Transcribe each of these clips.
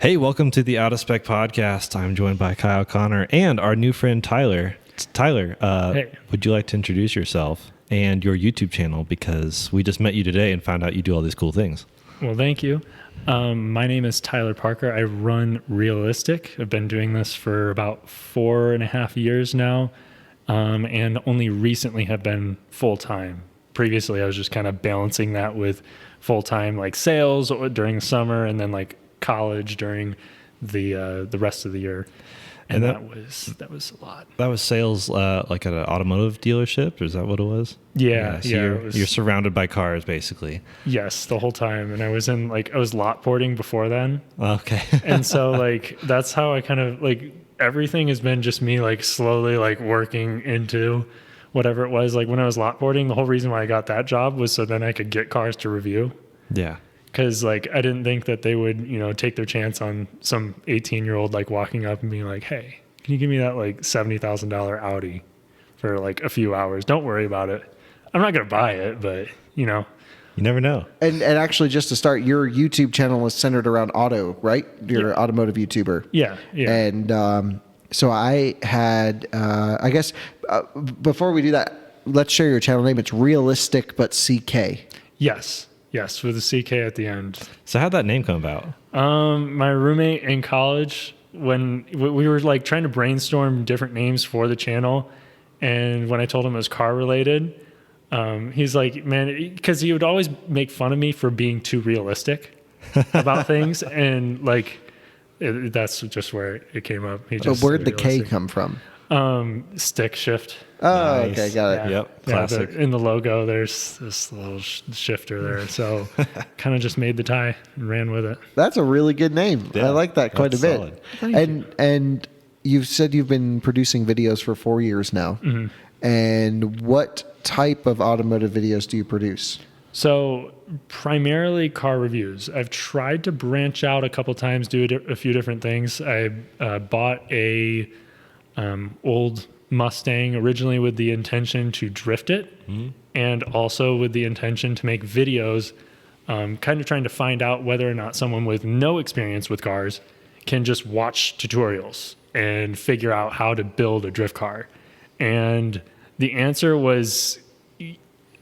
Hey, welcome to the Out of Spec podcast. I'm joined by Kyle Connor and our new friend Tyler. Tyler, Hey. would you like to introduce yourself and your YouTube channel? Because we just met you today and found out you do all these cool things. Well, thank you. My name is Tyler Parker. I run Realistick. I've been doing this for about 4.5 years now, and only recently have been full-time. Previously, I was just kind of balancing that with full-time like sales during the summer and then like college during the rest of the year. And that was a lot. That was sales like at an automotive dealership? Is that what it was? Yeah. So you're surrounded by cars, basically. Yes, the whole time. And I was I was lot porting before then. Okay. And so that's how I kind of everything has been just me slowly working into whatever it was. When I was lot porting, the whole reason why I got that job was so then I could get cars to review. Yeah. Because I didn't think that they would take their chance on some 18-year-old walking up and being like, hey, can you give me that $70,000 Audi for a few hours? Don't worry about it. I'm not going to buy it, but You never know. And actually, just to start, your YouTube channel is centered around auto, right? You're an automotive YouTuber. Yeah. And so I had, I guess, before we do that, let's share your channel name. It's Realistick, but CK. Yes, with a CK at the end. So how'd that name come about? My roommate in college, when we were trying to brainstorm different names for the channel, and when I told him it was car related, he's like, man, because he would always make fun of me for being too realistic about things, and that's just where it came up. So where'd the K come from? Stick shift. Oh, Nice. okay, got it. Yeah. Yep, classic. In the logo, there's this little shifter there. So kind of just made the tie and ran with it. That's a really good name. Yeah, I like that quite a that's bit. solid. Thank And you've said you've been producing videos for 4 years now. Mm-hmm. And what type of automotive videos do you produce? So primarily car reviews. I've tried to branch out a couple times, do a few different things. I bought a old Mustang originally with the intention to drift it, and also with the intention to make videos, kind of trying to find out whether or not someone with no experience with cars can just watch tutorials and figure out how to build a drift car. And the answer was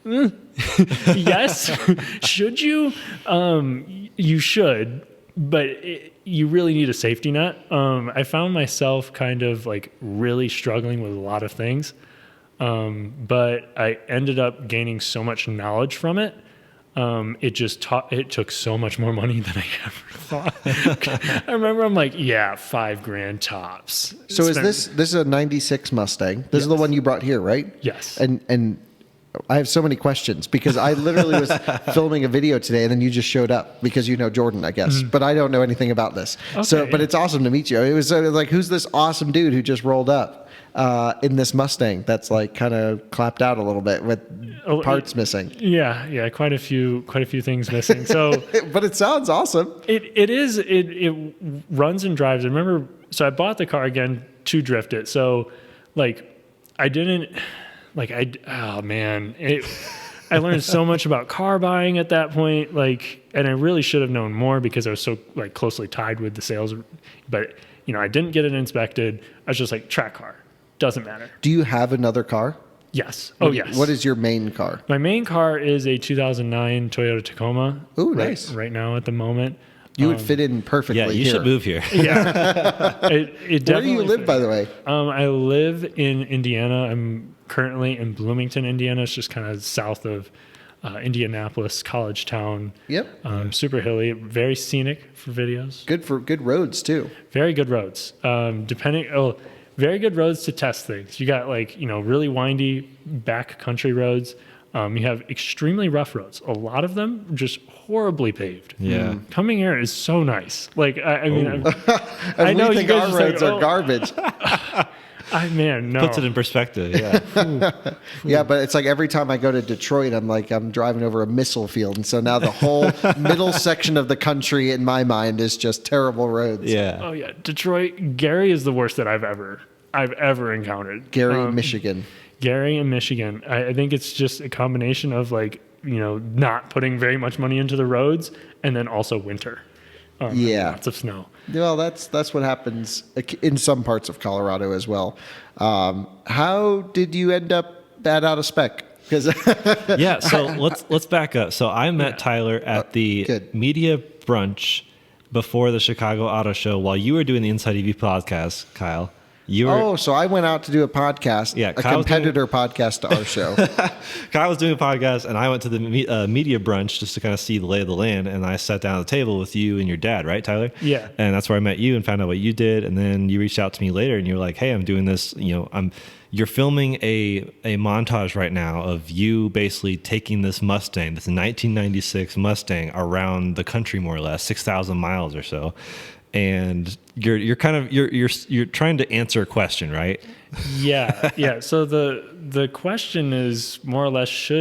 yes. Should you? You should, but you really need a safety net. I found myself kind of really struggling with a lot of things, but I ended up gaining so much knowledge from it. It took so much more money than I ever thought. I remember I'm like, yeah, $5,000 tops. So is this is a 96 Mustang? This is the one you brought here, right? Yes. And I have so many questions because I literally was filming a video today and then you just showed up because you know Jordan, I guess, but I don't know anything about this. Okay, But it's awesome to meet you. It was who's this awesome dude who just rolled up in this Mustang that's kind of clapped out a little bit with parts missing. Yeah, quite a few things missing. So, But it sounds awesome. it runs and drives. I remember, so I bought the car again to drift it. So, I didn't. I learned so much about car buying at that point, and I really should have known more because I was so closely tied with the sales, but I didn't get it inspected. I was just track car, doesn't matter. Do you have another car? Yes. Oh, yes. What is your main car? My main car is a 2009 Toyota Tacoma. Ooh, nice. Right now at the moment. You would fit in perfectly Yeah, you here. should move here. Yeah. It Where do you definitely live, by the way? I live in Indiana. I'm currently in Bloomington, Indiana. It's just kind of south of Indianapolis, college town. Yep. Super hilly, very scenic for videos. Good roads too. Very good roads. Very good roads to test things. You got really windy back country roads. You have extremely rough roads. A lot of them just horribly paved. Yeah. Coming here is so nice. I mean, I know you think guys our just roads are garbage. No. Puts it in perspective, yeah. Yeah, but it's every time I go to Detroit, I'm driving over a missile field, and so now the whole middle section of the country in my mind is just terrible roads. Yeah. Oh yeah, Detroit. Gary is the worst that I've ever encountered. Gary, Michigan. Gary in Michigan. I think it's just a combination of not putting very much money into the roads and then also winter. Yeah. Lots of snow. Well, that's what happens in some parts of Colorado as well. How did you end up bad out of spec? Because Yeah, so let's back up. So I met Tyler at the good. media brunch before the Chicago Auto Show while you were doing the Inside EV podcast, Kyle. You were so I went out to do a podcast, Yeah, a Kyle's competitor podcast to our show. Kyle was doing a podcast, and I went to the media brunch just to kind of see the lay of the land. And I sat down at the table with you and your dad, right, Tyler? Yeah. And that's where I met you and found out what you did. And then you reached out to me later, and you were like, "Hey, I'm doing this. You're filming a montage right now of you basically taking this Mustang, this 1996 Mustang, around the country more or less, 6,000 miles or so." And you're trying to answer a question, right? Yeah. So the question is more or less,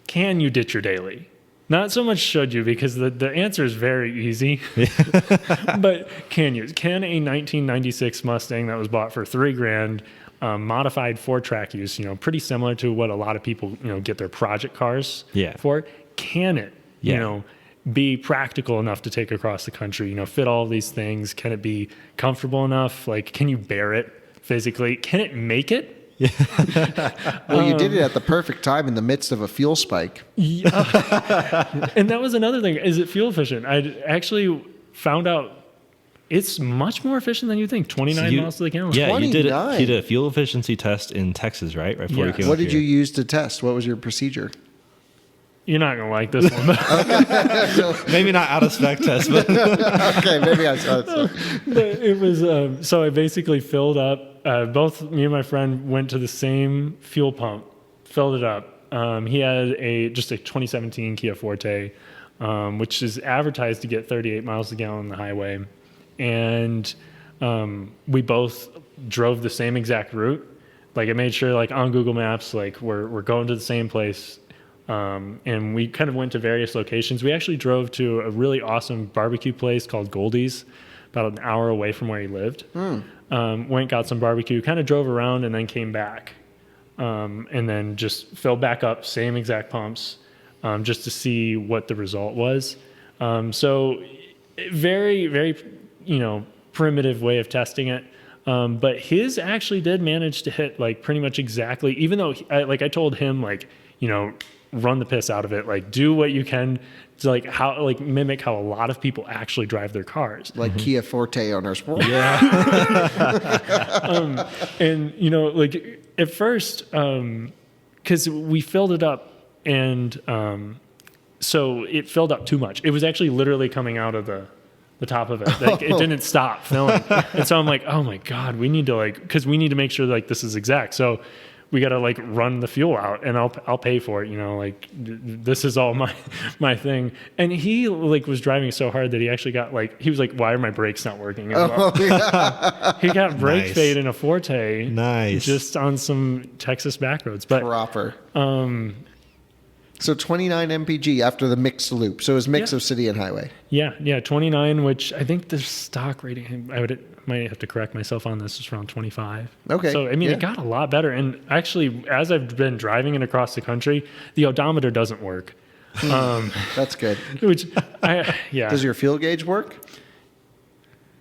can you ditch your daily? Not so much should you, because the answer is very easy. But can you? Can a 1996 Mustang that was bought for $3,000, modified for track use, pretty similar to what a lot of people, get their project cars for, can it, be practical enough to take across the country, fit all of these things? Can it be comfortable enough? Like, can you bear it physically? Can it make it? Well, you did it at the perfect time in the midst of a fuel spike. Yeah. And that was another thing. Is it fuel efficient? I actually found out it's much more efficient than you think. 29 miles to the gallon. Yeah, you did 29. a fuel efficiency test in Texas, right? Right before you came What up did here. you use to test? What was your procedure? You're not going to like this one. But Maybe not out of spec test, but Okay, maybe I saw it. But it was so I basically filled up. Both me and my friend went to the same fuel pump, filled it up. He had just a 2017 Kia Forte, which is advertised to get 38 miles a gallon on the highway, and we both drove the same exact route. Like, I made sure, like, on Google Maps, like, we're going to the same place. And we kind of went to various locations. We actually drove to a really awesome barbecue place called Goldie's, about an hour away from where he lived. Went, got some barbecue, kind of drove around, and then came back. And then just filled back up, same exact pumps, just to see what the result was. So very, very, primitive way of testing it. But his actually did manage to hit, like, pretty much exactly, even though I told him, like, run the piss out of it, like, do what you can to, like, mimic how a lot of people actually drive their cars, Like Kia Forte owners. and like, at first, because we filled it up, and so it filled up too much. It was actually literally coming out of the top of it. Like, it didn't stop filling. And so I'm like, oh my God, we need to, because we need to make sure, like, this is exact. So we got to, like, run the fuel out, and I'll pay for it. Like, this is all my thing. And he, like, was driving so hard that he actually got, like, he was like, why are my brakes not working as well? He got brake fade in a Forte. Nice. Just on some Texas back roads. But Proper. So 29 mpg after the mixed loop. So it was mix of city and highway. Yeah, 29, which I think the stock rating, might have to correct myself on this, is around 25. Okay. So, I mean, it got a lot better. And actually, as I've been driving it across the country, the odometer doesn't work. That's good. Which, Does your fuel gauge work?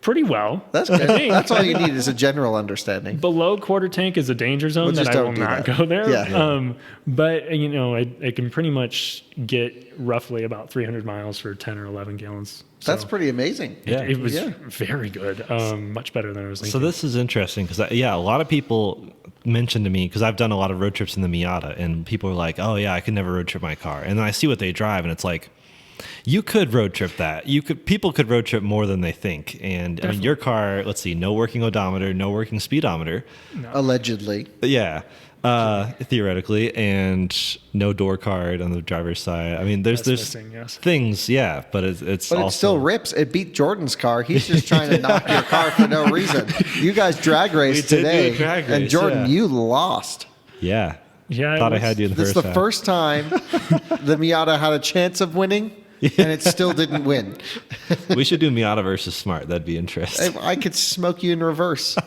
pretty well. That's good. That's all you need is a general understanding. Below quarter tank is a danger zone Well, that just I will don't do not that. go there. Yeah. But, I can pretty much get roughly about 300 miles for 10 or 11 gallons. So That's pretty amazing. it was very good. Much better than I was thinking. So this is interesting because, a lot of people mentioned to me, because I've done a lot of road trips in the Miata, and people are like, oh yeah, I could never road trip my car. And then I see what they drive, and it's like, you could road trip that. People could road trip more than they think. And I mean, your car, let's see, no working odometer, no working speedometer. No. Allegedly. Yeah. Theoretically, and no door card on the driver's side. I mean, there's missing, yes. things, but it's But also, it still rips. It beat Jordan's car. He's just trying to knock your car for no reason. You guys drag raced We did do today. a drag And race, Jordan, you lost. Yeah. Yeah, Thought I had you in the This is first the half. first time the Miata had a chance of winning, and it still didn't win. We should do Miata versus Smart. That'd be interesting. I could smoke you in reverse.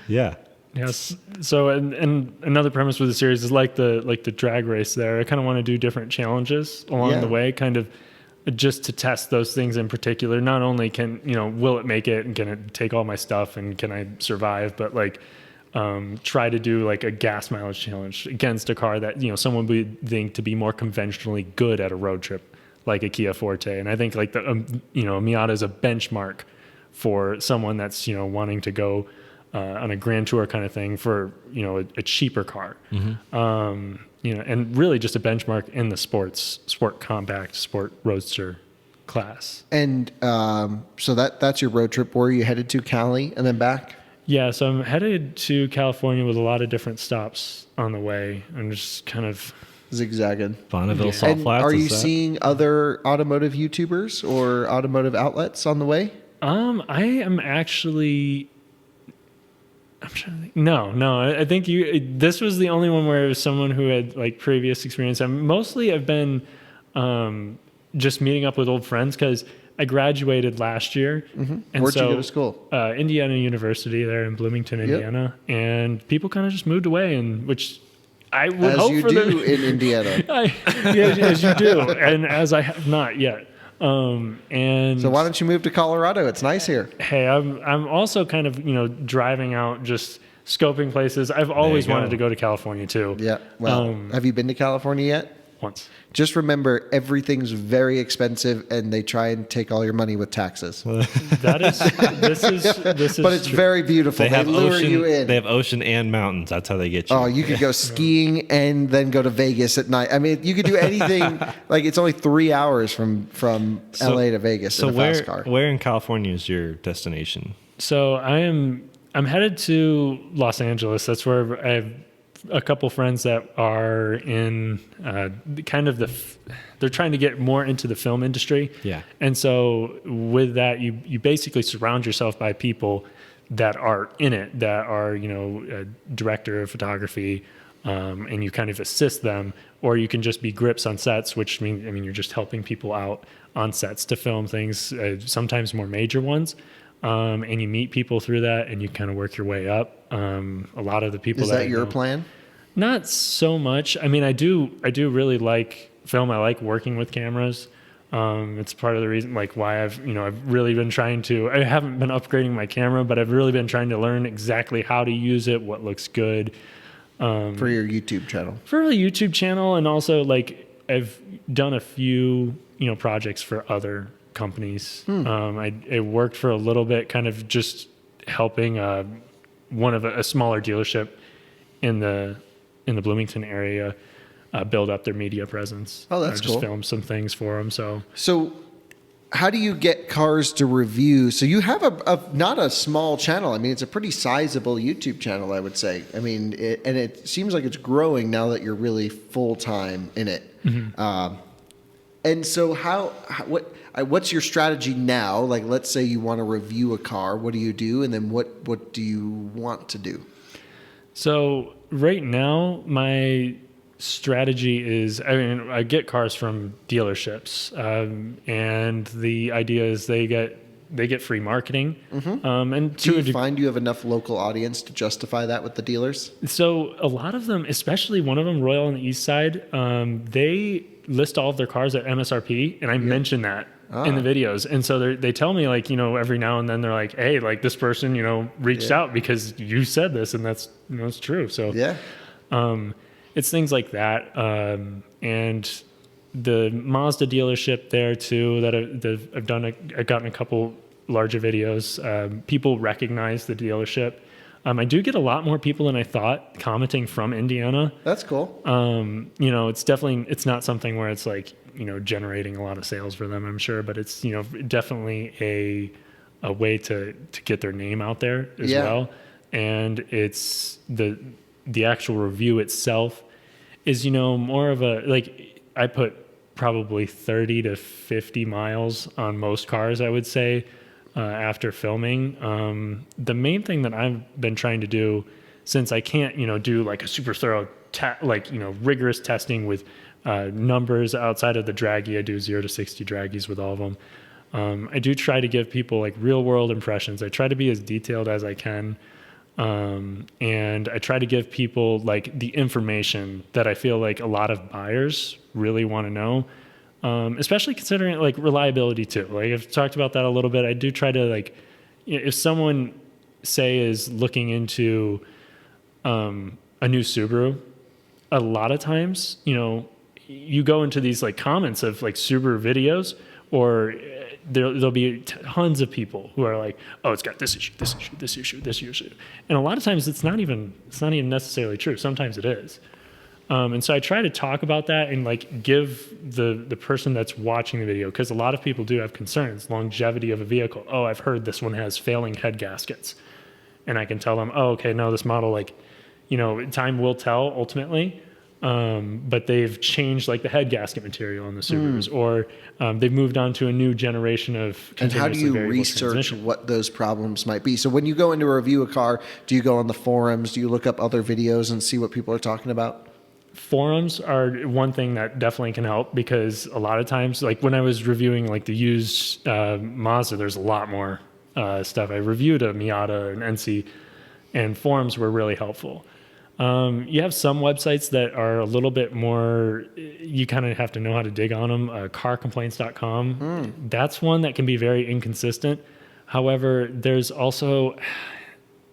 Yeah. Yes. So, and another premise with the series is like the drag race there. I kind of want to do different challenges along the way, kind of just to test those things in particular. Not only will it make it and can it take all my stuff and can I survive, but like try to do like a gas mileage challenge against a car that someone would think to be more conventionally good at a road trip, like a Kia Forte. And I think like the a Miata is a benchmark for someone that's wanting to go on a Grand Tour kind of thing for a cheaper car. And really just a benchmark in the sport compact, sport roadster class. And so that's your road trip. Where are you headed to? Cali and then back? Yeah, so I'm headed to California with a lot of different stops on the way. I'm just kind of zigzagging. Bonneville, Salt And Flats. are you seeing other automotive YouTubers or automotive outlets on the way? I am actually. I'm trying to think. No. I think this was the only one where it was someone who had like previous experience. I've been just meeting up with old friends because I graduated last year. Mm-hmm. And Where'd you go to school? Indiana University there in Bloomington, Indiana. Yep. And people kind of just moved away, and which I would hope for them. As you do in Indiana. As you do, and as I have not yet. And so why don't you move to Colorado? It's nice here. Hey, I'm also kind of driving out, just scoping places. I've always wanted to go to California too. Yeah. Well, have you been to California yet? Once. Just remember, everything's very expensive, and they try and take all your money with taxes. This is. But it's true. Very beautiful. They lure ocean, you in. They have ocean and mountains. That's how they get you. Oh, you could go skiing and then go to Vegas at night. I mean, you could do anything. Like it's only 3 hours from LA to Vegas in a fast car. Where in California is your destination? So I'm headed to Los Angeles. That's where I have a couple friends that are in they're trying to get more into the film industry. Yeah. And so with that, you basically surround yourself by people that are in it, that are, a director of photography, and you kind of assist them, or you can just be grips on sets, which means, you're just helping people out on sets to film things, sometimes more major ones. And you meet people through that, and you kind of work your way up. A lot of the people. Is that your plan? Not so much. I do really like film. I like working with cameras. It's part of the reason, like why I've really been trying to. I haven't been upgrading my camera, but I've really been trying to learn exactly how to use it, what looks good. For your YouTube channel. For the YouTube channel, and also like I've done a few projects for other companies. I worked for a little bit, kind of just helping one of a smaller dealership in the Bloomington area build up their media presence. Oh, that's just cool. filmed some things for them. So how do you get cars to review? So you have a not a small channel. It's a pretty sizable YouTube channel, I would say. And it seems like it's growing now that you're really full time in it. Mm-hmm. And so what's your strategy now? Like, let's say you want to review a car. What do you do? And then what do you want to do? So right now, my strategy is, I get cars from dealerships, and the idea is they get free marketing. Mm-hmm. And do you find you have enough local audience to justify that with the dealers? So a lot of them, especially one of them, Royal on the East Side, they list all of their cars at MSRP, and I mention that in the videos. And so they tell me, like, every now and then they're like, hey, like this person, reached out because you said this, and that's, it's true. So it's things like that. And the Mazda dealership there too, that I've gotten a couple larger videos. People recognize the dealership. I do get a lot more people than I thought commenting from Indiana. That's cool. It's not something where it's like, generating a lot of sales for them, I'm sure, but it's, definitely a way to get their name out there as well. And it's the actual review itself is, more of a, like, I put probably 30 to 50 miles on most cars, I would say, after filming. The main thing that I've been trying to do, since I can't, do like a super thorough, rigorous testing with numbers outside of the draggy. I do 0 to 60 draggies with all of them. I do try to give people like real world impressions. I try to be as detailed as I can. And I try to give people like the information that I feel like a lot of buyers really want to know. especially considering like reliability too. Like I've talked about that a little bit. I do try to like, if someone say is looking into a new Subaru, a lot of times, you go into these like comments of like Subaru videos, or there'll be tons of people who are like, oh, it's got this issue, this issue, this issue, this issue. And a lot of times it's not even necessarily true. Sometimes it is. And so I try to talk about that and like give the person that's watching the video, because a lot of people do have concerns, longevity of a vehicle. Oh, I've heard this one has failing head gaskets. And I can tell them, oh, okay, no, this model, like, time will tell ultimately. But they've changed like the head gasket material on the Subarus, or they've moved on to a new generation of and how do you research what those problems might be? So when you go in to review a car, do you go on the forums? Do you look up other videos and see what people are talking about? Forums are one thing that definitely can help, because a lot of times, like when I was reviewing like the used Mazda, there's a lot more stuff. I reviewed a Miata and NC, and forums were really helpful. You have some websites that are a little bit more, you kind of have to know how to dig on them. Carcomplaints.com. That's one that can be very inconsistent. However, there's also, I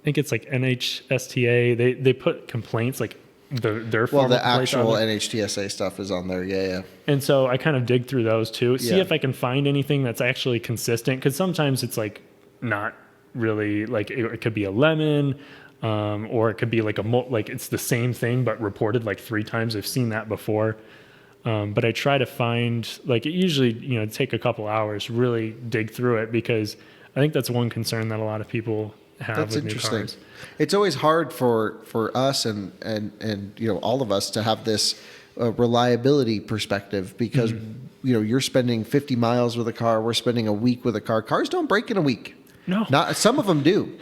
think it's like NHSTA. They put complaints like their well, the actual NHTSA stuff is on there. Yeah. And so I kind of dig through those too. See if I can find anything that's actually consistent. Because sometimes it's like not really, like it could be a lemon. Or it could be like like it's the same thing but reported like 3 times. I've seen that before. But I try to find, like, it usually take a couple hours, really dig through it, because I think that's one concern that a lot of people have. That's with interesting. New cars. It's always hard for us and all of us to have this reliability perspective, because you're spending 50 miles with a car, we're spending a week with a car. Cars don't break in a week. No. Not some of them do.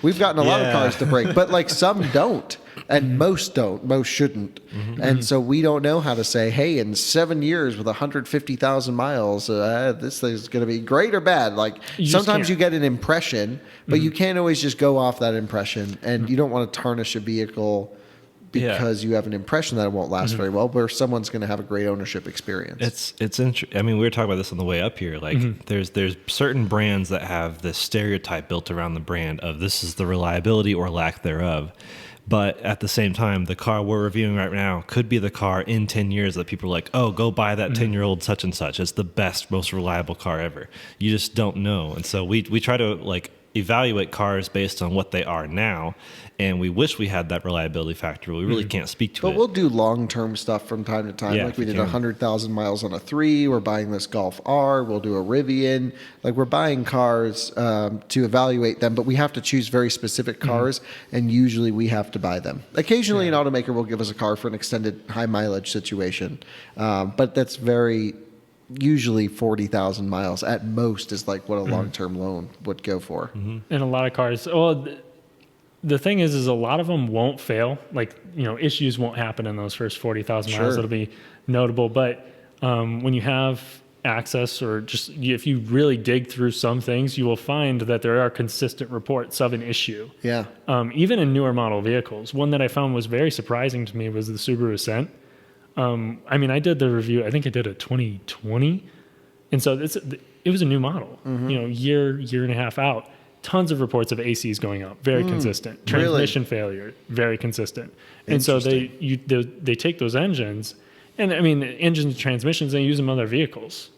We've gotten a lot of cars to break, but like some don't, and most don't. Most shouldn't. And so we don't know how to say, hey, in 7 years with 150,000 miles, this thing's going to be great or bad. Like sometimes you get an impression, but you can't always just go off that impression, and you don't want to tarnish a vehicle because you have an impression that it won't last very well, where someone's going to have a great ownership experience. It's interesting. I mean, we were talking about this on the way up here. Like, there's certain brands that have this stereotype built around the brand of this is the reliability or lack thereof. But at the same time, the car we're reviewing right now could be the car in 10 years that people are like, oh, go buy that 10-year-old such and such. It's the best, most reliable car ever. You just don't know. And so we try to like evaluate cars based on what they are now, and we wish we had that reliability factor. We really can't speak to it. But we'll do long-term stuff from time to time. Like we did 100,000 miles on a 3. We're buying this Golf R. We'll do a Rivian. Like we're buying cars to evaluate them, but we have to choose very specific cars, and usually we have to buy them. Occasionally an automaker will give us a car for an extended high mileage situation, but that's usually 40,000 miles at most is like what a long-term loan would go for. And a lot of cars, well, the thing is a lot of them won't fail. Like, issues won't happen in those first 40,000 miles. It'll be notable. But when you have access, or just if you really dig through some things, you will find that there are consistent reports of an issue. Yeah. Even in newer model vehicles. One that I found was very surprising to me was the Subaru Ascent. I mean, I did the review, I think I did it 2020. And so it was a new model, year and a half out. Tons of reports of ACs going up, very consistent. Transmission failure, very consistent. And so they take those engines, and I mean, engines and transmissions, they use them on other vehicles.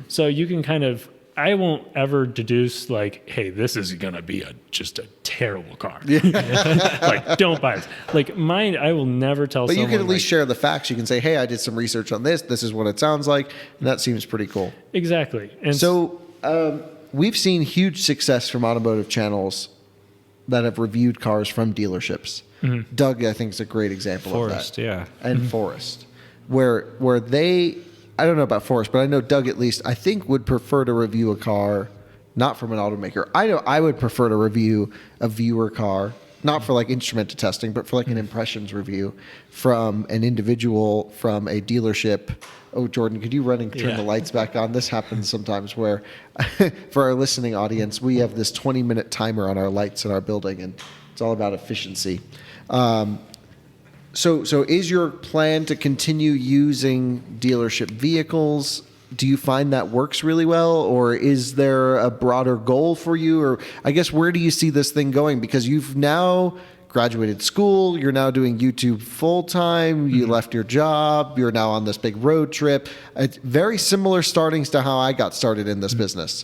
So you can kind of, I won't ever deduce like, hey, this is going to be just a terrible car. Like, don't buy it. Like mine, I will never tell someone. But you can at least share the facts. You can say, hey, I did some research on this. This is what it sounds like. And that seems pretty cool. Exactly. And so we've seen huge success from automotive channels that have reviewed cars from dealerships. Doug, I think, is a great example of that. And Forrest, where they, I don't know about Forrest, but I know Doug at least, I think, would prefer to review a car not from an automaker. I know I would prefer to review a viewer car, not for like instrumented testing, but for like an impressions review from an individual from a dealership. Oh, Jordan, could you run and turn the lights back on? This happens sometimes where, for our listening audience, we have this 20-minute timer on our lights in our building, and it's all about efficiency. So is your plan to continue using dealership vehicles? Do you find that works really well, or is there a broader goal for you? Or I guess, where do you see this thing going? Because you've now graduated school, you're now doing YouTube full time, you left your job, you're now on this big road trip. It's very similar startings to how I got started in this business,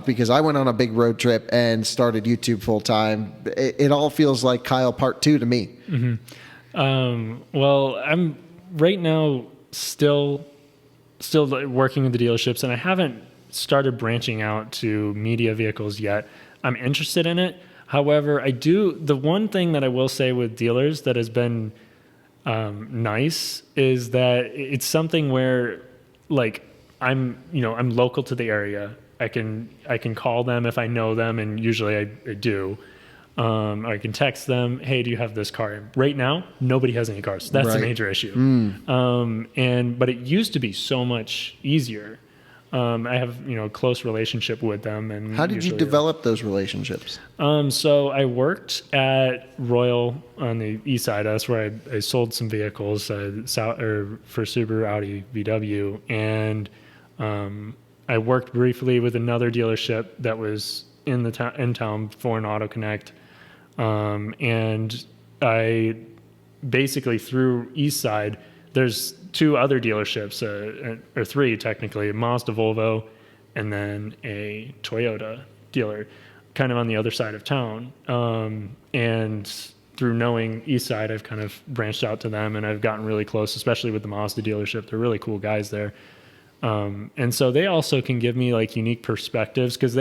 because I went on a big road trip and started YouTube full time. It all feels like Kyle Part 2 to me. Well, I'm right now still working with the dealerships, and I haven't started branching out to media vehicles yet. I'm interested in it. However, the one thing that I will say with dealers that has been nice is that it's something where, like, I'm local to the area. I can call them if I know them, and usually I do. Or I can text them, hey, do you have this car? Right now, nobody has any cars. That's a major issue. But it used to be so much easier. I have a close relationship with them. And how did you develop those relationships? So I worked at Royal on the east side. That's where I sold some vehicles for Subaru, Audi, VW, and I worked briefly with another dealership that was in town for an Auto Connect. And I basically, through East Side, there's two other dealerships, or three technically, a Mazda, Volvo, and then a Toyota dealer, kind of on the other side of town. And through knowing East Side, I've kind of branched out to them, and I've gotten really close, especially with the Mazda dealership. They're really cool guys there. And so they also can give me like unique perspectives, because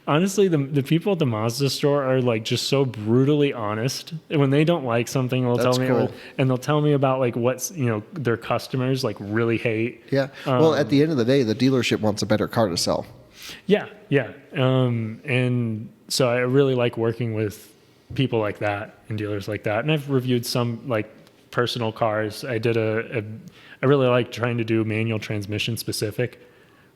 honestly, the people at the Mazda store are like just so brutally honest. When they don't like something, they'll tell me, cool. and they'll tell me about like what's their customers like really hate. Yeah. Well, at the end of the day, the dealership wants a better car to sell. Yeah. And so I really like working with people like that and dealers like that. And I've reviewed some like personal cars. I really like trying to do manual transmission specific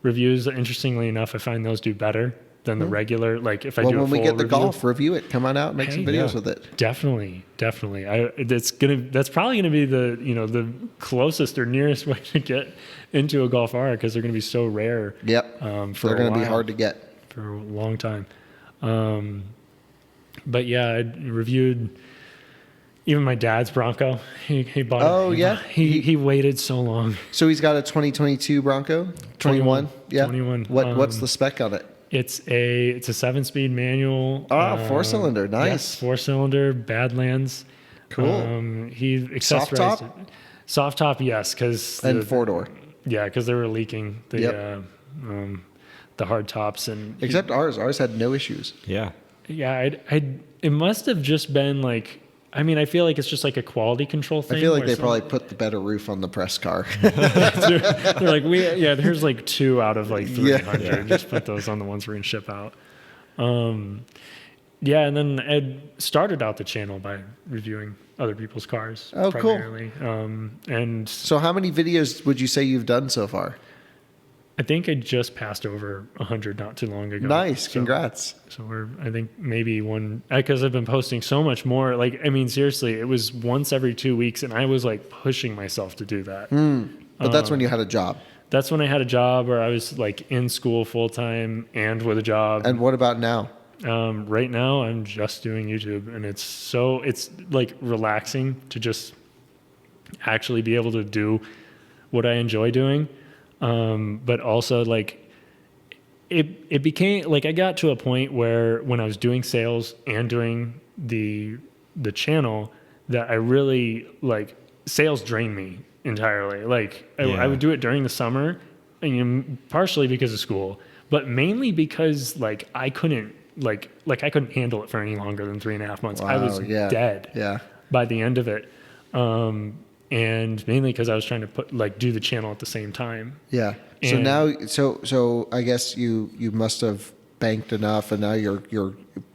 reviews. Interestingly enough, I find those do better than the regular, like if I do a full when we get the review. Golf, review it, come on out and make some videos with it. Definitely. That's probably gonna be the closest or nearest way to get into a Golf R, because they're gonna be so rare. Yep. They're gonna be hard to get for a long time. But yeah, I reviewed even my dad's Bronco. He bought it. Oh, yeah? He waited so long. So he's got a 2022 Bronco? 21? Yeah. 21. What's the spec on it? It's a 7-speed manual. Four-cylinder. Nice. Yes, 4-cylinder, Badlands. Cool. He accessorized Soft top? it. Soft top, yes. And four-door. Yeah, because they were leaking the hard tops. Except ours. Ours had no issues. Yeah. Yeah, it must have just been like, I feel like it's just like a quality control thing. I feel like they probably put the better roof on the press car. They're like, there's like 2 out of like 300. Yeah. Just put those on the ones we're going to ship out. And then Ed started out the channel by reviewing other people's cars. Oh, primarily. Cool. And so how many videos would you say you've done so far? I think I just passed over 100 not too long ago. Nice. Congrats. So I think maybe because I've been posting so much more. Like, seriously, it was once every 2 weeks, and I was like pushing myself to do that. But that's when you had a job. That's when I had a job, or I was like in school full time and with a job. And what about now? Right now, I'm just doing YouTube, and it's like relaxing to just actually be able to do what I enjoy doing. But also like it became like, I got to a point where when I was doing sales and doing the channel, that I really like, sales drained me entirely. Like I would do it during the summer, and partially because of school, but mainly because like I couldn't handle it for any longer than 3.5 months. Wow, I was dead by the end of it. And mainly because I was trying to do the channel at the same time. Yeah. So now, so I guess you must have banked enough, and now you're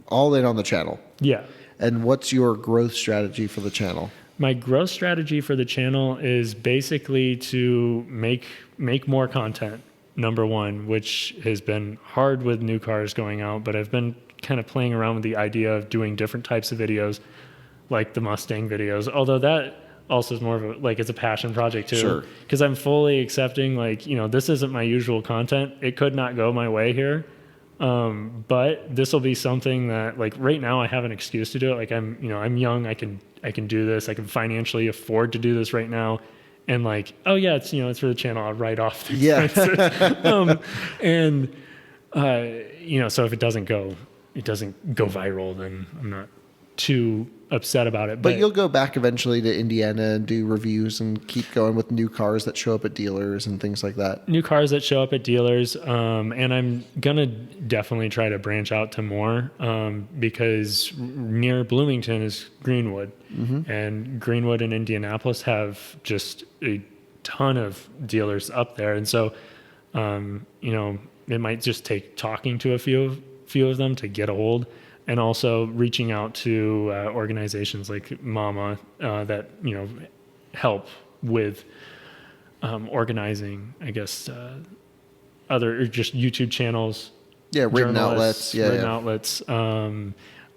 all in on the channel. Yeah. And what's your growth strategy for the channel? My growth strategy for the channel is basically to make more content. Number one, which has been hard with new cars going out, but I've been kind of playing around with the idea of doing different types of videos, like the Mustang videos. Although that also is more of a, like, it's a passion project too. Sure. Because I'm fully accepting, like, this isn't my usual content. It could not go my way here. But this will be something that, like, right now I have an excuse to do it. Like, I'm young. I can do this. I can financially afford to do this right now. And like, oh yeah, it's, it's for the channel. I'll write off. Yeah. So if it doesn't go viral, then I'm not too upset about it. But you'll go back eventually to Indiana and do reviews and keep going with new cars that show up at dealers and things like that. New cars that show up at dealers. And I'm going to definitely try to branch out to more, because near Bloomington is Greenwood. Mm-hmm. And Greenwood and Indianapolis have just a ton of dealers up there. And so, it might just take talking to a few of them to get a hold, and also reaching out to organizations like Mama that help with organizing, I guess, other, or just YouTube channels. Yeah, written outlets. Outlets,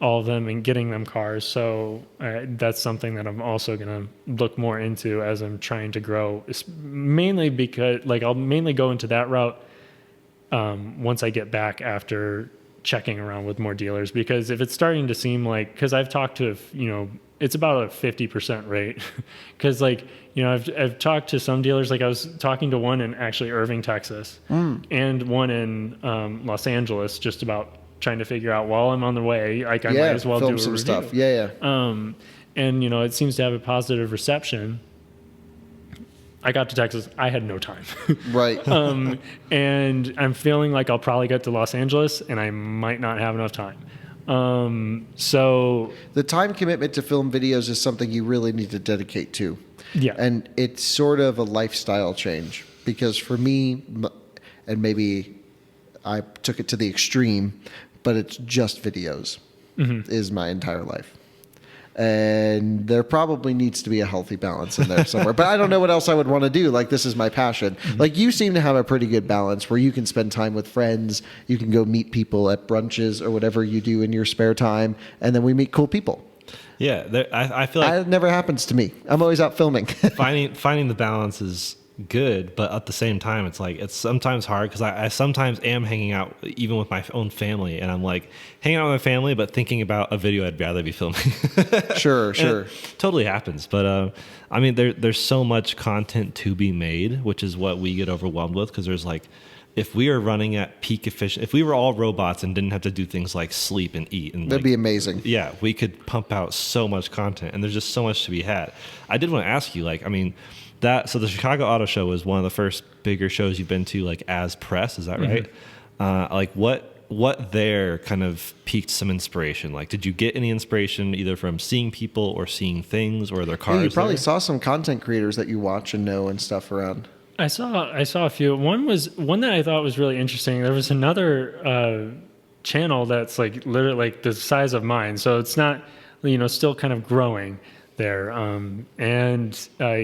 all of them, and getting them cars. So that's something that I'm also going to look more into as I'm trying to grow. It's mainly because, like, I'll mainly go into that route once I get back after checking around with more dealers, because if it's starting to seem like, because I've talked to, it's about a 50% rate. Because like, I've talked to some dealers, like I was talking to one in actually Irving, Texas, and one in Los Angeles, just about trying to figure out, while I'm on the way, like I might as well film do some review. stuff. Yeah. And it seems to have a positive reception. I got to Texas. I had no time. Right. And I'm feeling like I'll probably get to Los Angeles and I might not have enough time. So the time commitment to film videos is something you really need to dedicate to. Yeah. And it's sort of a lifestyle change, because for me, and maybe I took it to the extreme, but it's just videos is my entire life. And there probably needs to be a healthy balance in there somewhere. But I don't know what else I would want to do. Like, this is my passion. Like, you seem to have a pretty good balance where you can spend time with friends. You can go meet people at brunches or whatever you do in your spare time. And then we meet cool people. Yeah. I feel like that never happens to me. I'm always out filming. finding the balance is good, but at the same time, it's like, it's sometimes hard, because I sometimes am hanging out even with my own family, and I'm like hanging out with my family but thinking about a video I'd rather be filming. Sure. Totally happens. But I mean, there's so much content to be made, which is what we get overwhelmed with, because there's like, if we are running at peak efficient, if we were all robots and didn't have to do things like sleep and eat, and that'd be amazing. Yeah, we could pump out so much content, and there's just so much to be had. I did want to ask you, like, I mean, so the Chicago Auto Show was one of the first bigger shows you've been to, like, as press, is that right? Like, what there kind of piqued some inspiration? Like, did you get any inspiration either from seeing people or seeing things or their cars? Yeah, you probably there? saw some content creators that you watch and know and stuff around. I saw a few. One that I thought was really interesting. There was another channel that's like literally like the size of mine, so it's not, still kind of growing there. And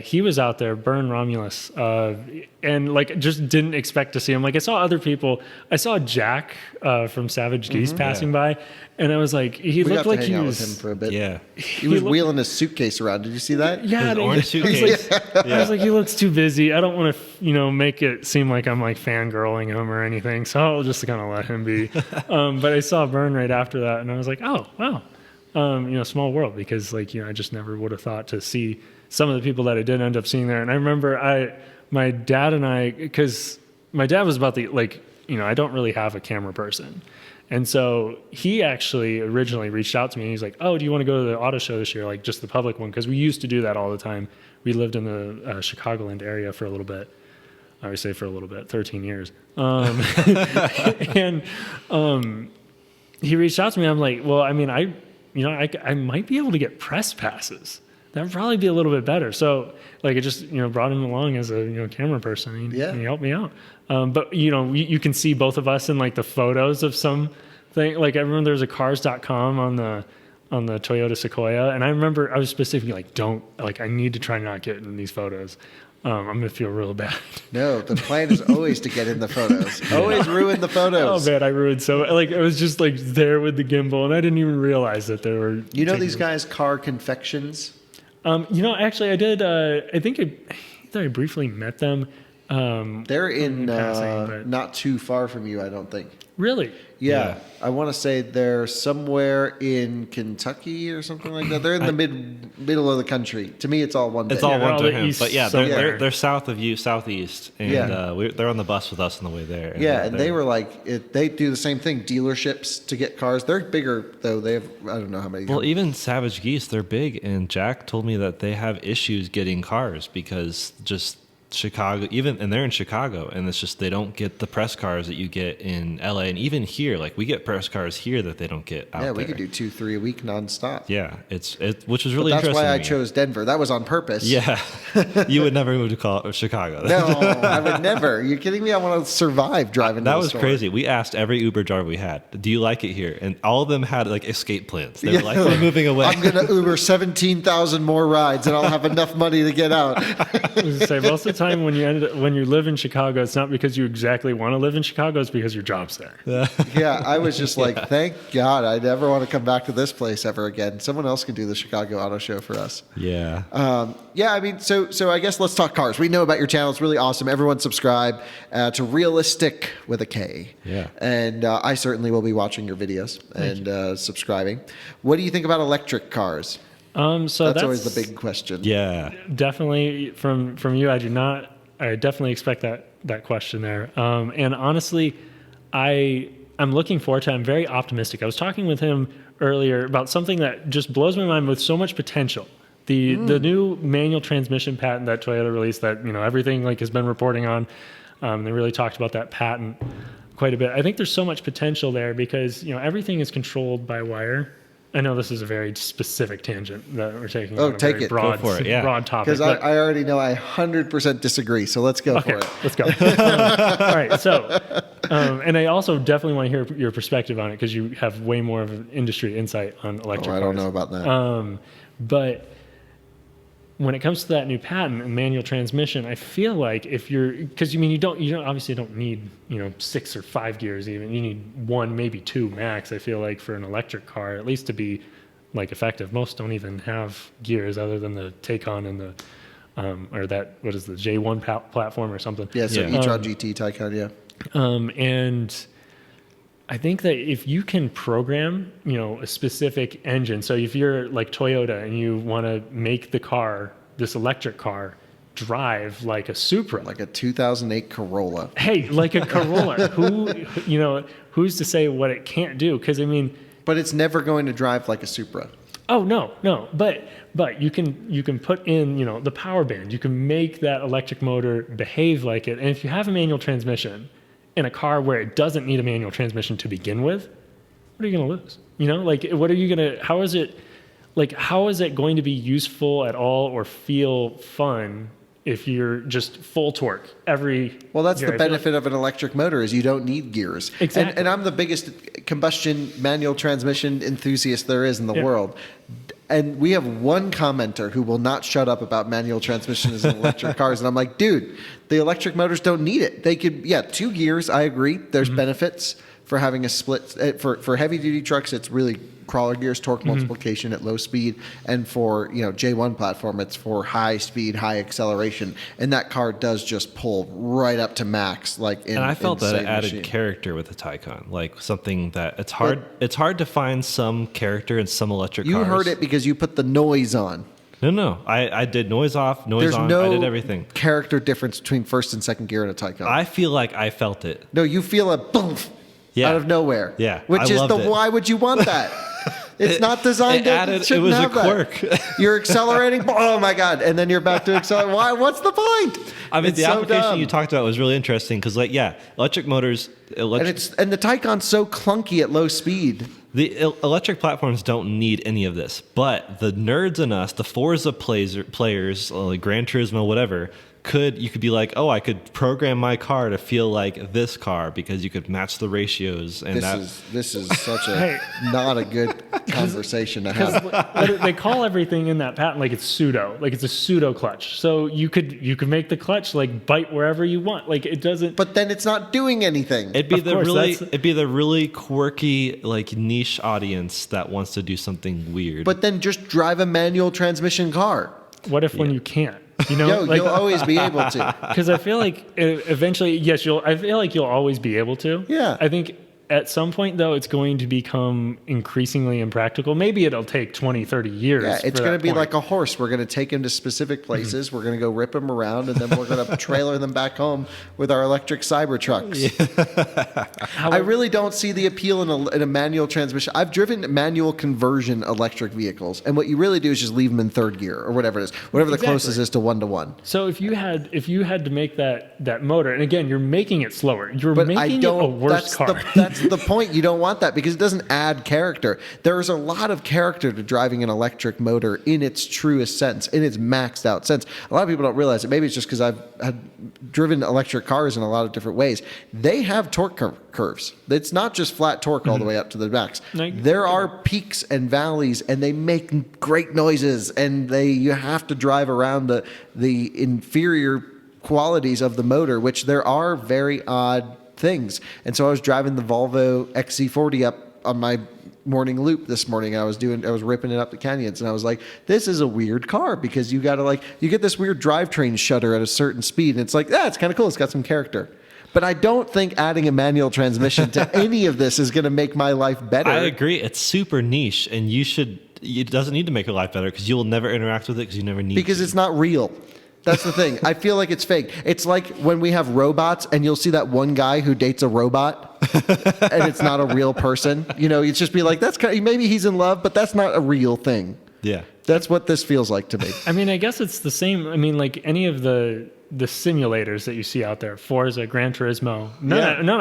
he was out there, Burn Romulus, and like just didn't expect to see him. Like, I saw other people. I saw Jack from Savage Geese passing by, and I was like, he looked like he was with him for a bit. Yeah, he was wheeling his suitcase around. Did you see that? Yeah, his orange suitcase. I was like, he looks too busy. I don't want to, make it seem like I'm like fangirling him or anything. So I'll just kind of let him be. But I saw Burn right after that, and I was like, oh wow. Small world, because like, I just never would have thought to see some of the people that I did end up seeing there. And I remember my dad and I, because my dad was about I don't really have a camera person. And so he actually originally reached out to me and he's like, oh, do you want to go to the auto show this year? Like, just the public one. Cause we used to do that all the time. We lived in the Chicagoland area for a little bit. I would say for a little bit, 13 years. And he reached out to me. I'm like, well, I mean, I might be able to get press passes. That'd probably be a little bit better. So like, I just, brought him along as a, camera person. And he helped me out. But you can see both of us in like the photos of some thing. Like, I remember there's a cars.com on the Toyota Sequoia. And I remember I was specifically like, I need to try not get in these photos. I'm going to feel real bad. No, the plan is always to get in the photos. Always ruin the photos. Oh, man, I ruined so... Like, I was just, like, there with the gimbal, and I didn't even realize that there were... You know these guys, Car Confections? Actually, I did. I think I briefly met them. They're in passing, but- not too far from you, I don't think. Really? Yeah, I want to say they're somewhere in Kentucky or something like that. They're in the middle of the country. To me, it's all one. It's bit. all they're one all to the him. east But yeah, somewhere. they're south of you, southeast, and they're on the bus with us on the way there. And they were like, they do the same thing. Dealerships to get cars. They're bigger though. They have I don't know how many. Well, even Savage Geese, they're big, and Jack told me that they have issues getting cars because just Chicago, and they're in Chicago, and it's just they don't get the press cars that you get in LA, and even here, like we get press cars here that they don't get out there. Yeah, we could do 2-3 a week nonstop. Yeah, which was really That's interesting. why I to me. chose Denver. That was on purpose. Yeah, you would never move to Chicago. No, I would never. Are you kidding me? I want to survive driving. That to the was store. crazy. We asked every Uber driver we had, "Do you like it here?" And all of them had like escape plans. They were like, "We're moving away." I'm going to Uber 17,000 more rides, and I'll have enough money to get out. I was gonna say, most of the time when you live in Chicago, it's not because you exactly want to live in Chicago, it's because your job's there. Yeah, I was just like, thank God, I never want to come back to this place ever again. Someone else can do the Chicago Auto Show for us. Yeah. I mean, so I guess let's talk cars. We know about your channel; it's really awesome. Everyone subscribe to Realistick with a K. Yeah. And I certainly will be watching your videos and subscribing. What do you think about electric cars? So That's always the big question. Yeah. Definitely from you. I definitely expect that question there. And honestly, I'm looking forward to it. I'm very optimistic. I was talking with him earlier about something that just blows my mind with so much potential. The new manual transmission patent that Toyota released that, everything like has been reporting on. They really talked about that patent quite a bit. I think there's so much potential there because, everything is controlled by wire. I know this is a very specific tangent that we're taking. Oh, on a take very it. Broad, Go for it, yeah. broad topic. Because I already know I 100% disagree. So let's go for it. Let's go. All right. So, and I also definitely want to hear your perspective on it because you have way more of an industry insight on electric cars. I don't know about that. But when it comes to that new patent and manual transmission, I feel like because you obviously don't need 6 or 5 gears even. You need 1, maybe 2 max. I feel like for an electric car, at least to be like effective. Most don't even have gears other than the Taycan and the or that what is the J1 platform or something. Yeah, so e-tron GT Taycan, yeah. And I think that if you can program, a specific engine, so if you're like Toyota and you want to make the car, this electric car, drive like a Supra, Like a 2008 Corolla. hey, like a Corolla, who's to say what it can't do? Because But it's never going to drive like a Supra. oh no, but you can put in the power band, you can make that electric motor behave like it, and if you have a manual transmission in a car where it doesn't need a manual transmission to begin with, what are you going to lose? What are you going to, how is it going to be useful at all or feel fun if you're just full torque every... Well, that's gear? the benefit of an electric motor is you don't need gears. Exactly. And I'm the biggest combustion manual transmission enthusiast there is in the world. And we have one commenter who will not shut up about manual transmissions in electric cars. And I'm like, dude, the electric motors don't need it. They could, 2 gears, I agree. There's benefits for having a split. For heavy duty trucks, it's really crawler gears, torque multiplication at low speed. And for, J1 platform, it's for high speed, high acceleration. And that car does just pull right up to max. And I felt that it insane added machine. character with the Taycan, like something that it's hard to find some character in some electric You cars. heard it because you put the noise on. No. I did noise off, noise There's on. no I did everything. character difference between first and second gear in a Taycan. I feel like I felt it. No, you feel a boom out of nowhere. Yeah, Which I is loved it. why would you want that? It's not designed it shouldn't was a have that. quirk. You're accelerating. Oh my God. And then you're about to accelerate. Why? What's the point? I mean, It's the so application dumb. you talked about was really interesting because, electric motors, And the Taycan's so clunky at low speed. the electric platforms don't need any of this. But the nerds in us, the Forza players, like Gran Turismo, whatever, you could be like, oh, I could program my car to feel like this car because you could match the ratios. And this is such a not a good conversation to have. They call everything in that patent like it's pseudo, like it's a pseudo clutch. So you could make the clutch like bite wherever you want. Like it doesn't. But then it's not doing anything. It'd be the really quirky, like niche audience that wants to do something weird. But then just drive a manual transmission car. What if when you can't? You know, you'll always be able to. Because I feel like eventually, yes, I feel like you'll always be able to. Yeah. I think at some point, though, it's going to become increasingly impractical. Maybe it'll take 20, 30 years. Yeah, it's going to be like a horse. We're going to take him to specific places. We're going to go rip him around, and then we're going to trailer them back home with our electric cyber trucks. Yeah. I really don't see the appeal in a manual transmission. I've driven manual conversion electric vehicles, and what you really do is just leave them in third gear or whatever it is, whatever the closest is to 1-to-1. So if you had to make that motor, and again, you're making it slower. You're making it a worse car. That's the point. You don't want that because it doesn't add character. There's a lot of character to driving an electric motor in its truest sense, in its maxed out sense. A lot of people don't realize it. Maybe it's just because I've driven electric cars in a lot of different ways. They have torque curves. It's not just flat torque all the way up to the max. There are peaks and valleys, and they make great noises, and you have to drive around the inferior qualities of the motor, which there are very odd things. And so I was driving the Volvo XC40 up on my morning loop this morning. I was ripping it up the canyons, and I was like, this is a weird car because you get this weird drivetrain shudder at a certain speed, and it's like, it's kind of cool. It's got some character. But I don't think adding a manual transmission to any of this is going to make my life better. I agree. It's super niche, and it doesn't need to make your life better because you will never interact with it because you never need to. Because it's not real. That's the thing. I feel like it's fake. It's like when we have robots and you'll see that one guy who dates a robot and it's not a real person. You know, it's just be like, maybe he's in love, but that's not a real thing. Yeah. That's what this feels like to me. I mean, I guess it's the same. I mean, like any of the simulators that you see out there, Forza, Gran Turismo,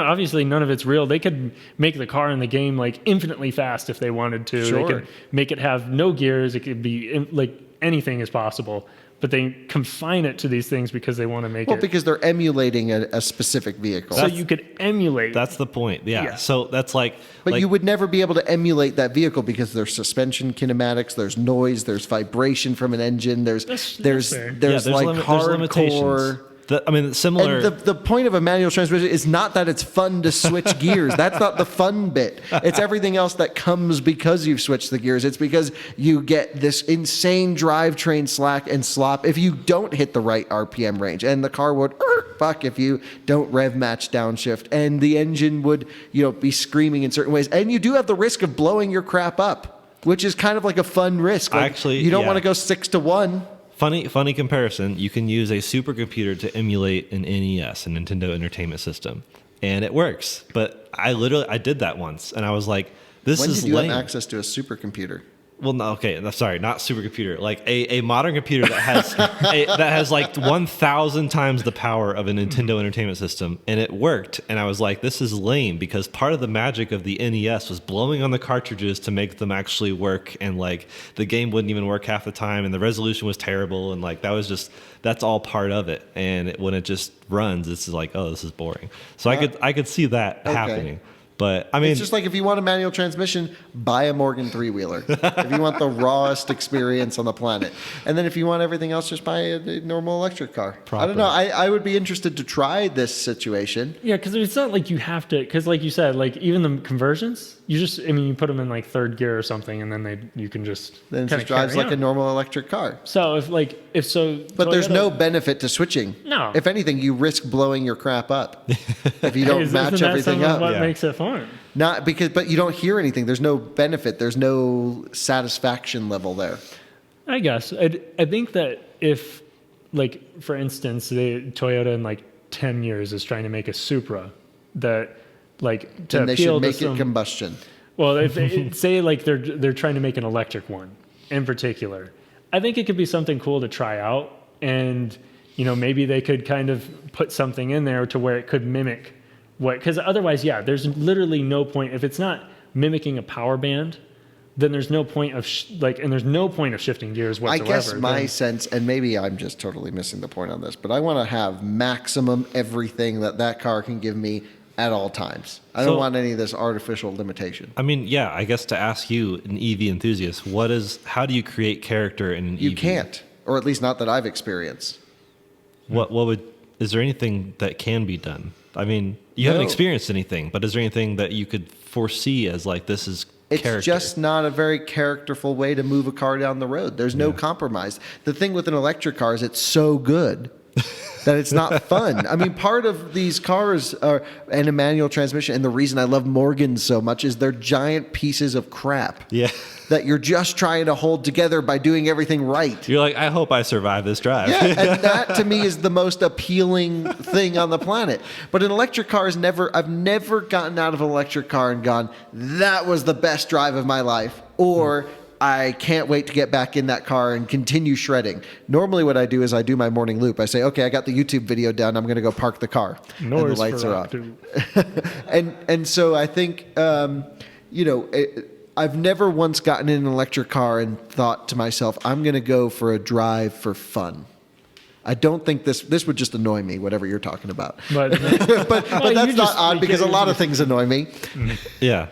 obviously none of it's real. They could make the car in the game like infinitely fast if they wanted to. Sure. They could make it have no gears. It could be like anything is possible. But they confine it to these things because they want to make it. Well, because they're emulating a specific vehicle. So you could emulate. That's the point. Yeah. So that's like. But you would never be able to emulate that vehicle because there's suspension kinematics, there's noise, there's vibration from an engine, there's hardcore. Similar. And the point of a manual transmission is not that it's fun to switch gears. That's not the fun bit. It's everything else that comes because you've switched the gears. It's because you get this insane drivetrain slack and slop if you don't hit the right RPM range. And the car would fuck if you don't rev match downshift. And the engine would, be screaming in certain ways. And you do have the risk of blowing your crap up, which is kind of like a fun risk. You don't want to go 6-to-1. Funny comparison. You can use a supercomputer to emulate an NES, a Nintendo Entertainment System, and it works. But I did that once, and I was like, "This is lame." When did you have access to a supercomputer? Well, no, okay, sorry, not supercomputer. Like a modern computer that has like 1,000 times the power of a Nintendo Entertainment System, and it worked. And I was like, this is lame because part of the magic of the NES was blowing on the cartridges to make them actually work, and like the game wouldn't even work half the time, and the resolution was terrible, and like that's all part of it. And when it just runs, it's like, oh, this is boring. So I could see that happening. But I mean, it's just like if you want a manual transmission, buy a Morgan three-wheeler. If you want the rawest experience on the planet, and then if you want everything else, just buy a normal electric car. I don't know. I would be interested to try this situation. Yeah, because it's not like you have to. Because like you said, like even the conversions, you put them in like third gear or something, and then you can just then it just drives like a normal electric car. So but there's no benefit to switching. No. If anything, you risk blowing your crap up if you don't match everything up. What makes it fun? But you don't hear anything. There's no benefit. There's no satisfaction level there. I guess. I think that if, like, for instance, Toyota in like 10 years is trying to make a Supra that, like, to then they appeal should make to it combustion. Well, if they say like they're trying to make an electric one in particular, I think it could be something cool to try out, and maybe they could kind of put something in there to where it could mimic. Because otherwise, there's literally no point if it's not mimicking a power band then there's no point of and there's no point of shifting gears I whatsoever. guess my sense, and maybe I'm just totally missing the point on this, but I want to have maximum everything that car can give me at all times. I don't want any of this artificial limitation. I mean, yeah, I guess to ask you, an EV enthusiast, how do you create character in an EV? You can't, or at least not that I've experienced. Is there anything that can be done? I mean, you haven't experienced anything, but is there anything that you could foresee as like, this is character? It's just not a very characterful way to move a car down the road. There's no compromise. The thing with an electric car is it's so good that it's not fun. I mean, part of these cars and a manual transmission, and the reason I love Morgans so much is they're giant pieces of crap. Yeah. That you're just trying to hold together by doing everything right. You're like, I hope I survive this drive. Yeah, and that to me is the most appealing thing on the planet. But an electric car I've never gotten out of an electric car and gone, that was the best drive of my life. Or I can't wait to get back in that car and continue shredding. Normally what I do is I do my morning loop. I say, okay, I got the YouTube video done. I'm going to go park the car. And the lights are off. and so I think, I've never once gotten in an electric car and thought to myself, I'm going to go for a drive for fun. I don't think this would just annoy me, whatever you're talking about. But that's not odd because a lot of things annoy me. Yeah.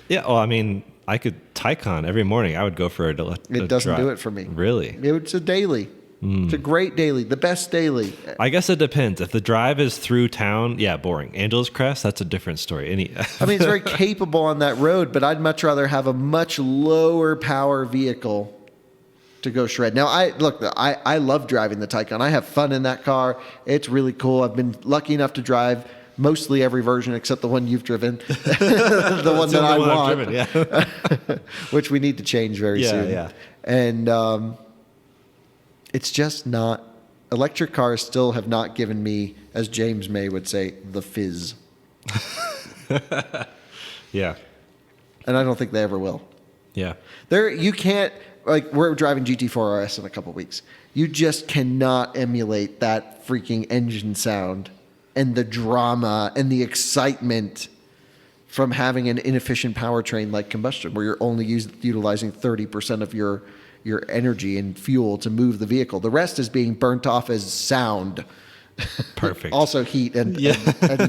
Yeah. Well, I mean, I could Taycan every morning. I would go for a It doesn't do it for me. Really? It's a daily. It's a great daily, the best daily. I guess it depends. If the drive is through town, yeah, boring. Angeles Crest, that's a different story. I mean, it's very capable on that road, but I'd much rather have a much lower power vehicle to go shred. Now, I love driving the Taycan. I have fun in that car. It's really cool. I've been lucky enough to drive mostly every version except the one you've driven, the one that I want, driven, yeah. Which we need to change very soon. Yeah. And it's just not. Electric cars still have not given me, as James May would say, the fizz. Yeah. And I don't think they ever will. Yeah. You can't, like, we're driving GT4 RS in a couple weeks. You just cannot emulate that freaking engine sound and the drama and the excitement from having an inefficient powertrain like combustion, where you're only utilizing 30% of your energy and fuel to move the vehicle. The rest is being burnt off as sound. Perfect. Also heat and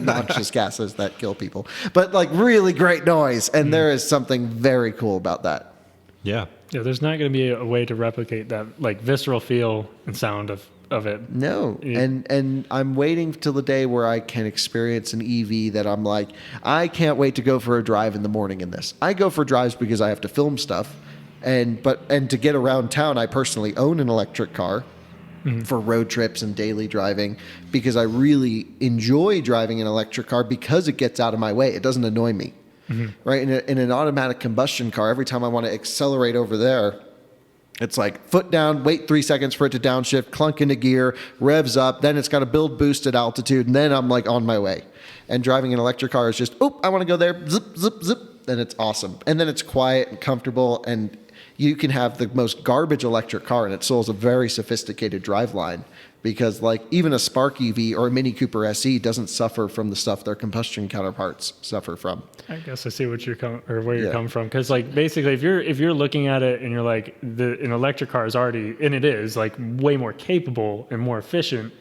noxious gases that kill people. But like really great noise. And there is something very cool about that. Yeah. Yeah, there's not going to be a way to replicate that like visceral feel and sound of it. No. And I'm waiting till the day where I can experience an EV that I'm like, I can't wait to go for a drive in the morning in this. I go for drives because I have to film stuff. And to get around town, I personally own an electric car for road trips and daily driving because I really enjoy driving an electric car because it gets out of my way. It doesn't annoy me. Right? In an automatic combustion car, every time I want to accelerate over there, it's like foot down, wait 3 seconds for it to downshift, clunk into gear, revs up, then it's got to build boost at altitude, and then I'm like on my way. And driving an electric car is just, I want to go there, zip, zip, zip, and it's awesome. And then it's quiet and comfortable, and you can have the most garbage electric car, and it still has a very sophisticated driveline because, like, even a Spark EV or a Mini Cooper SE doesn't suffer from the stuff their combustion counterparts suffer from. I guess I see what you're where you're coming from, because, like, basically, if you're looking at it and you're like, an electric car is already, and it is like way more capable and more efficient.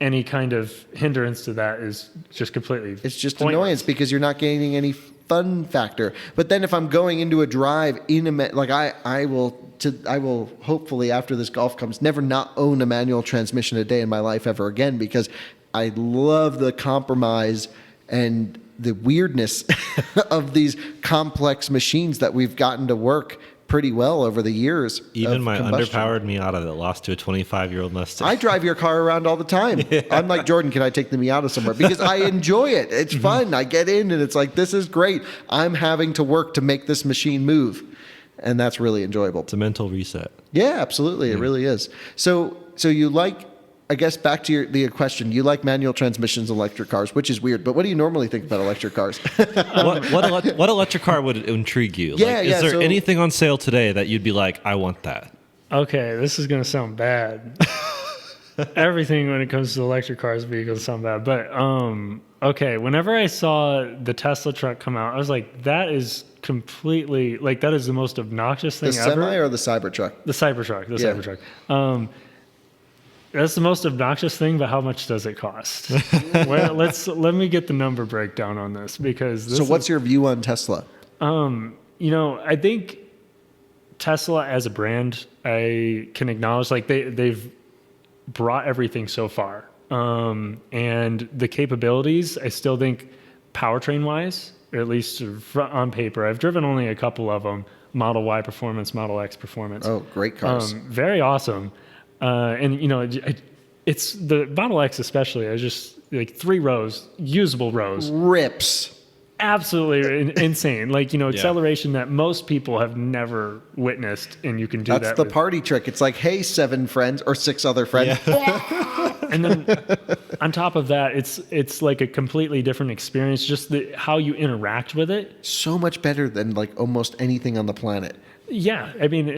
Any kind of hindrance to that is just completely. It's just pointless. Annoyance because you're not gaining any fun factor. But then if I'm going into a drive I will hopefully after this Golf comes never not own a manual transmission a day in my life ever again because I love the compromise and the weirdness of these complex machines that we've gotten to work pretty well over the years. Even my underpowered Miata that lost to a 25-year-old Mustang. I drive your car around all the time. Yeah. I'm like, Jordan, can I take the Miata somewhere? Because I enjoy it. It's fun. I get in and it's like, this is great. I'm having to work to make this machine move. And that's really enjoyable. It's a mental reset. Yeah, absolutely. It really is. So you like, I guess back to the question, you like manual transmissions in electric cars, which is weird, but what do you normally think about electric cars? What electric car would intrigue you? Is there anything on sale today that you'd be like, I want that? Okay, this is going to sound bad. Everything when it comes to electric cars is going to sound bad. But, okay, whenever I saw the Tesla truck come out, I was like, that is completely like that is the most obnoxious thing The ever. semi or the Cybertruck? The Cybertruck. The Yeah. Cybertruck. That's the most obnoxious thing, but how much does it cost? Well, let me get the number breakdown on this because this So what's your view on Tesla? I think Tesla as a brand, I can acknowledge like they've brought everything so far. And the capabilities, I still think powertrain wise, or at least on paper, I've driven only a couple of them, Model Y performance, Model X performance. Oh, great cars. Very awesome. It's the Model X especially. I just like 3 rows, usable rows, Rips. absolutely insane. Like acceleration that most people have never witnessed, and you can do That's that. the with- party trick. It's like, hey, 7 friends or 6 other friends. And then on top of that, it's like a completely different experience. Just how you interact with it. So much better than like almost anything on the planet. Yeah, I mean,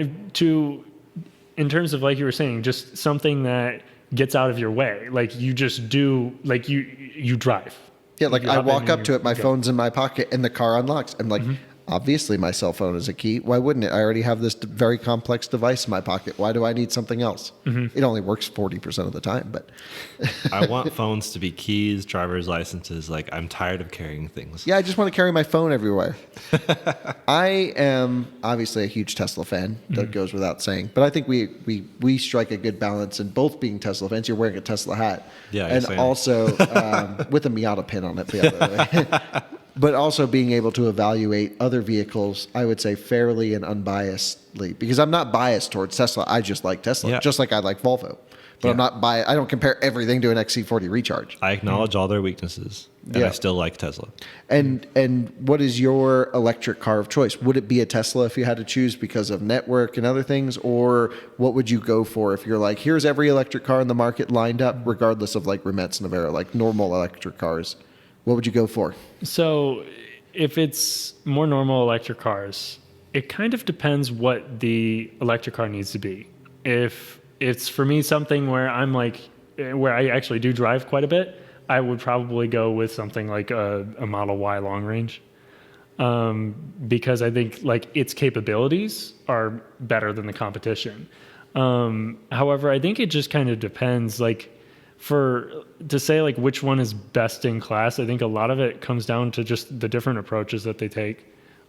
in terms of like you were saying, just something that gets out of your way. Like you just do, like you drive. Yeah, like You I hop in walk and up to it, my go. phone's in my pocket, and the car unlocks. I'm like, obviously my cell phone is a key. Why wouldn't it? I already have this very complex device in my pocket. Why do I need something else? It only works 40% of the time, but I want phones to be keys, driver's licenses. Like, I'm tired of carrying things. yeah, I just want to carry my phone everywhere. I am obviously a huge Tesla fan. That goes without saying. But I think we strike a good balance in both being Tesla fans. You're wearing a Tesla hat. Yeah, and same. also with a Miata pin on it, the other way. But also being able to evaluate other vehicles, I would say fairly and unbiasedly, because I'm not biased towards Tesla. I just like Tesla, Yeah. just like I like Volvo. But I'm not biased. I don't compare everything to an XC40 Recharge. I acknowledge all their weaknesses, and Yeah. I still like Tesla. And what is your electric car of choice? Would it be a Tesla if you had to choose because of network and other things, or what would you go for if you're like, here's every electric car in the market lined up, regardless of like Rimetz, Navara, like normal electric cars? What would you go for? So if it's more normal electric cars, it kind of depends what the electric car needs to be. If it's for me something where I'm like, where I actually do drive quite a bit, I would probably go with something like a Model Y long range. Because I think like its capabilities are better than the competition. However, I think it just kind of depends, like to say like which one is best in class, I think a lot of it comes down to just the different approaches that they take.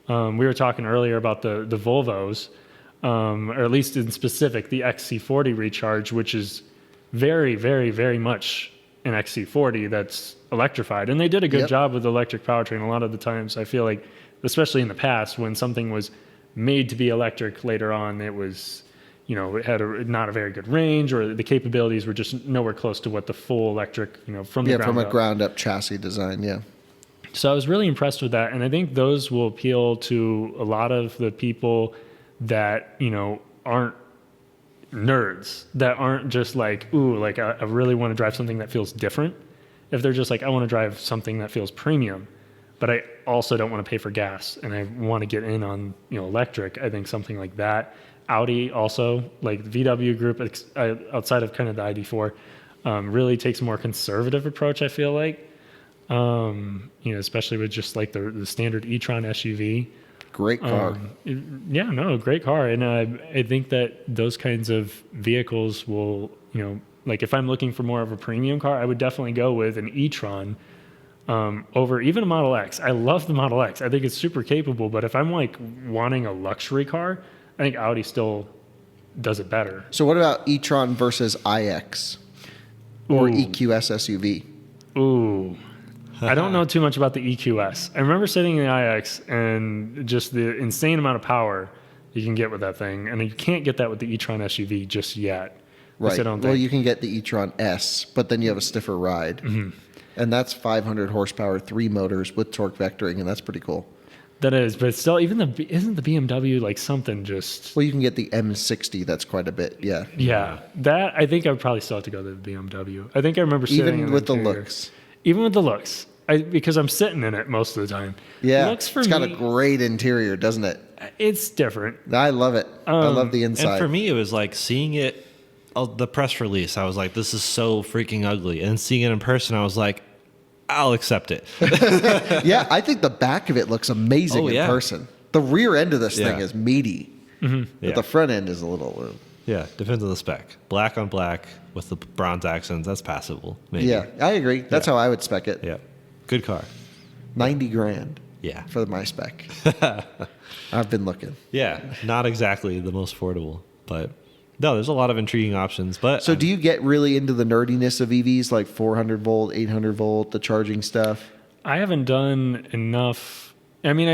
We were talking earlier about the Volvos, or at least in specific, the XC40 Recharge, which is very, very, very much an XC40 that's electrified. And they did a good Yep. job with the electric powertrain. A lot of the times I feel like, especially in the past, when something was made to be electric later on, it was, it had not a very good range, or the capabilities were just nowhere close to what the full electric, from the ground from a up. ground up chassis design, yeah. So I was really impressed with that, and I think those will appeal to a lot of the people that aren't nerds, that aren't just like, ooh, like I really want to drive something that feels different. If they're just like, I want to drive something that feels premium, but I also don't want to pay for gas, and I want to get in on electric, I think something like that. Audi also, like the VW group, outside of kind of the ID4, really takes a more conservative approach, I feel like. Especially with just like the standard e-tron SUV. Great car. Great car. And I think that those kinds of vehicles will, like if I'm looking for more of a premium car, I would definitely go with an e-tron over even a Model X. I love the Model X. I think it's super capable, but if I'm like wanting a luxury car, I think Audi still does it better. So what about e-tron versus iX or Ooh. EQS SUV? Ooh. I don't know too much about the EQS. I remember sitting in the iX and just the insane amount of power you can get with that thing. And you can't get that with the e-tron SUV just yet. Right. I don't Well, think. you can get the e-tron S, but then you have a stiffer ride. Mm-hmm. And that's 500 horsepower, 3 motors with torque vectoring, and that's pretty cool. That is, but still, isn't the BMW like something just... Well, you can get the M60, that's quite a bit, yeah. Yeah, that, I think I would probably still have to go to the BMW. I think I remember sitting in Even with the interior. looks. Even with the looks. Because I'm sitting in it most of the time. Yeah, Looks for it's got me, a great interior, doesn't it? it's different. I love it. I love the inside. And for me, it was like seeing it, the press release, I was like, this is so freaking ugly. And seeing it in person, I was like, I'll accept it. Yeah, I think the back of it looks amazing in person. The rear end of this Yeah. thing is meaty, Yeah. but the front end is a little. Yeah, depends on the spec. Black on black with the bronze accents, that's passable. Maybe. Yeah, I agree. That's how I would spec it. Yeah. Good car. 90 grand. Yeah. For my spec. I've been looking. Yeah. Not exactly the most affordable, but no, there's a lot of intriguing options. But So do you get really into the nerdiness of EVs, like 400 volt, 800 volt, the charging stuff? I haven't done enough. I mean,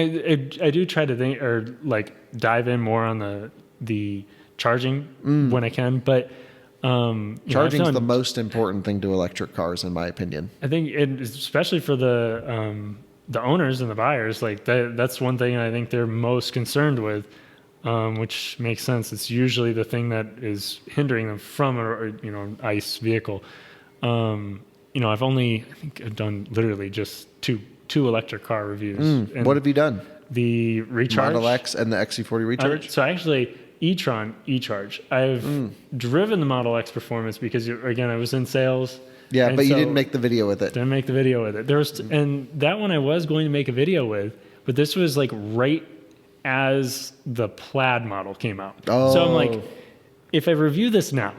I do try to think or like dive in more on the charging when I can, but Charging is the most important thing to electric cars, in my opinion. I think, especially for the owners and the buyers, like that's one thing I think they're most concerned with, which makes sense. It's usually the thing that is hindering them from an ICE vehicle. I've done literally just two electric car reviews. And What have you done? the recharge Model X and the XC40 Recharge? so actually e-tron e-charge. I've driven the Model X Performance because again I was in sales. Yeah, and but you so didn't make the video with it. didn't make the video with it. There was and that one I was going to make a video with, but this was like right as the Plaid model came out. Oh. So I'm like, if I review this now,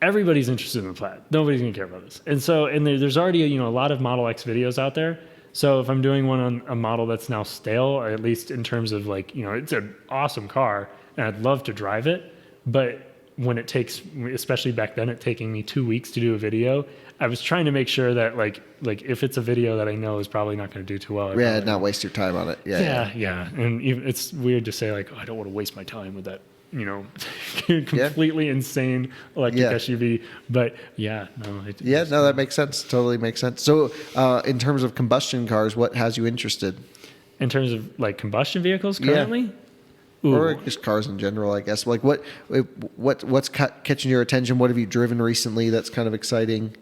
everybody's interested in the Plaid. Nobody's gonna care about this. And so there's already a lot of Model X videos out there. So if I'm doing one on a model that's now stale, at least in terms of like, it's an awesome car and I'd love to drive it, but when it takes, especially back then, it taking me 2 weeks to do a video, I was trying to make sure that like if it's a video that I know is probably not going to do too well. Yeah, not waste your time on it. Yeah. And even, it's weird to say like, I don't want to waste my time with that, completely insane electric SUV. But that makes sense. Totally makes sense. So in terms of combustion cars, what has you interested? In terms of like combustion vehicles currently? Ooh. Or just cars in general, I guess. Like what's catching your attention? What have you driven recently that's kind of exciting?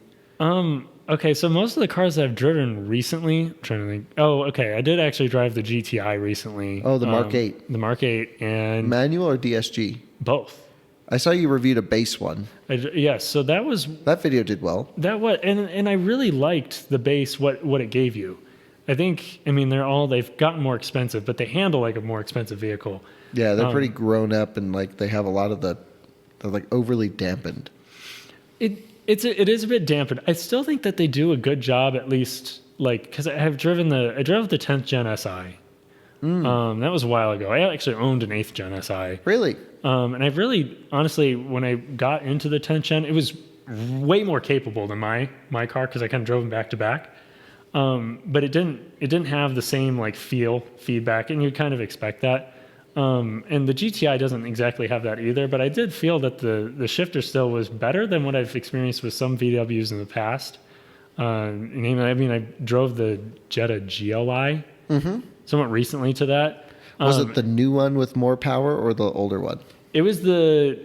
Okay, so most of the cars that I've driven recently, I'm trying to think. Oh, okay, I did actually drive the GTI recently. Oh, the Mark 8. The Mark 8 and manual or DSG? Both. I saw you reviewed a base one. Yes, so that video did well. And I really liked the base, what it gave you. They've gotten more expensive, but they handle like a more expensive vehicle. Yeah, they're pretty grown up and like they have a lot of they're like overly dampened. It is a bit dampened. I still think that they do a good job, at least like because I drove the 10th Gen SI. That was a while ago. I actually owned an 8th Gen SI. Really? And I really, honestly, when I got into the 10th Gen, it was way more capable than my car because I kind of drove them back to back. But it didn't have the same like feedback, and you kind of expect that. And the GTI doesn't exactly have that either, but I did feel that the shifter still was better than what I've experienced with some VWs in the past. I drove the Jetta GLI somewhat recently to that. Was it the new one with more power or the older one? It was so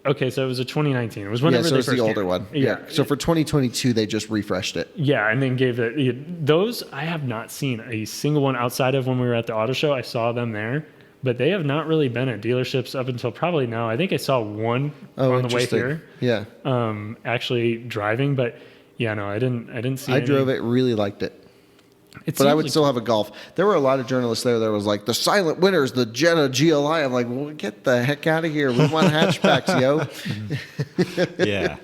it was a 2019. It was whenever so they it's first the older came. one. Yeah. So for 2022, they just refreshed it. Yeah, and then gave it those. I have not seen a single one outside of when we were at the auto show. I saw them there, but they have not really been at dealerships up until probably now. I think I saw one on the way here. Yeah. Actually driving, but yeah, no, I didn't see. I drove it, really liked it. But I would still have a Golf. There were a lot of journalists there that was like, the silent winners, the Jetta GLI. I'm like, well, get the heck out of here. We want hatchbacks, yo. Yeah.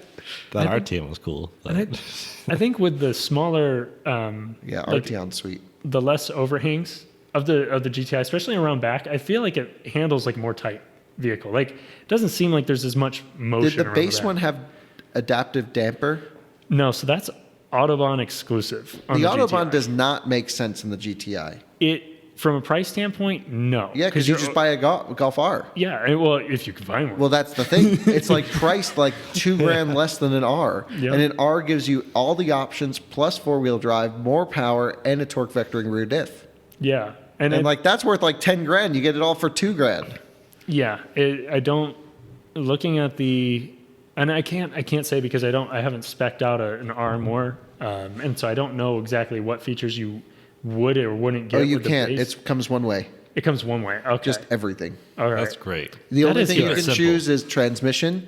That Arteon was cool. I think with the smaller... Arteon's sweet. The less overhangs of the GTI, especially around back, I feel like it handles like a more tight vehicle. Like, it doesn't seem like there's as much motion. Did the base one have adaptive damper? No, so that's Autobahn exclusive. The Autobahn does not make sense in the GTI. From a price standpoint, no. Yeah, because you just buy a Golf R. Yeah, well, if you can find one. Well, that's the thing. It's like priced like $2,000 less than an R. Yep. And an R gives you all the options plus 4-wheel drive, more power, and a torque vectoring rear diff. Yeah. And like that's worth like $10,000. You get it all for $2,000. Yeah. Looking at the... And I can't say because I haven't spec'd out an R more, and so I don't know exactly what features you would or wouldn't get. Oh, you with can't. The base. It comes one way. It comes one way. Okay. Just everything. All right. That's great. The only thing you can simple. choose is transmission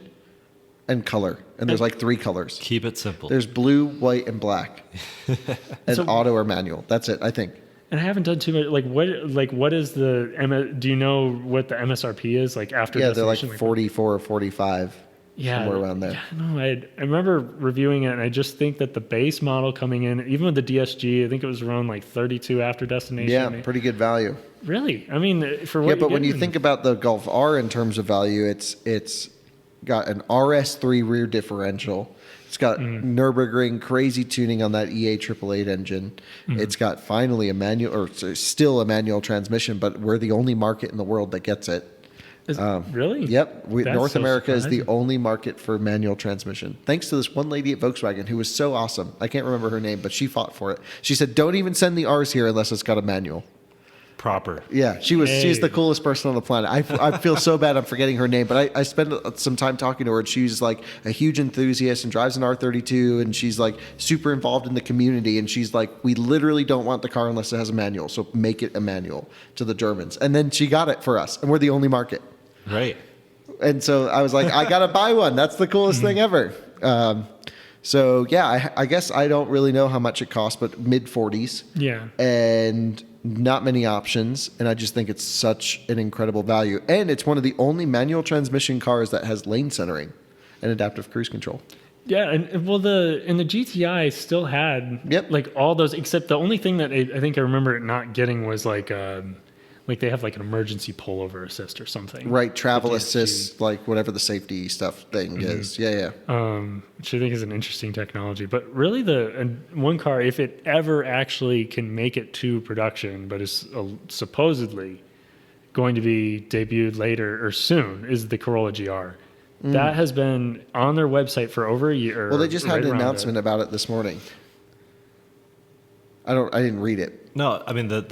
and color, and there's like 3 colors. Keep it simple. There's blue, white, and black, and auto or manual. That's it, I think. And I haven't done too much. What is do you know what the MSRP is like after? Yeah, they're like destination? 44 or 45. Yeah, somewhere around there. Yeah, no, I remember reviewing it, and I just think that the base model coming in, even with the DSG, I think it was around like 32 after destination. Yeah, pretty good value. Really? I mean, for what? Yeah, but when you think about the Golf R in terms of value, it's got an RS3 rear differential. It's got Nürburgring crazy tuning on that EA 888 engine. It's got finally a manual, or still a manual transmission, but we're the only market in the world that gets it. Really? Yep. That's North so America is the surprising. only market for manual transmission. Thanks to this one lady at Volkswagen who was so awesome. I can't remember her name, but she fought for it. She said, don't even send the R's here unless it's got a manual. Proper. Yeah, she's the coolest person on the planet. I feel so bad I'm forgetting her name, but I spent some time talking to her, and she's like a huge enthusiast and drives an R32, and she's like super involved in the community, and she's like, we literally don't want the car unless it has a manual, so make it a manual to the Germans. And then she got it for us, and we're the only market. Right. And so I was like, I got to buy one. That's the coolest thing ever. So yeah, I guess I don't really know how much it costs, but mid 40s. Yeah. And not many options. And I just think it's such an incredible value. And it's one of the only manual transmission cars that has lane centering and adaptive cruise control. Yeah, and well, the GTI still had like all those, except the only thing that I think I remember it not getting was like they have like an emergency pullover assist or something. Right, travel assist, like whatever the safety stuff thing is. Yeah. Which I think is an interesting technology. But really, one car, if it ever actually can make it to production, but is supposedly going to be debuted later or soon, is the Corolla GR. That has been on their website for over a year. Well, they just had an announcement about it this morning. I didn't read it. No, I mean the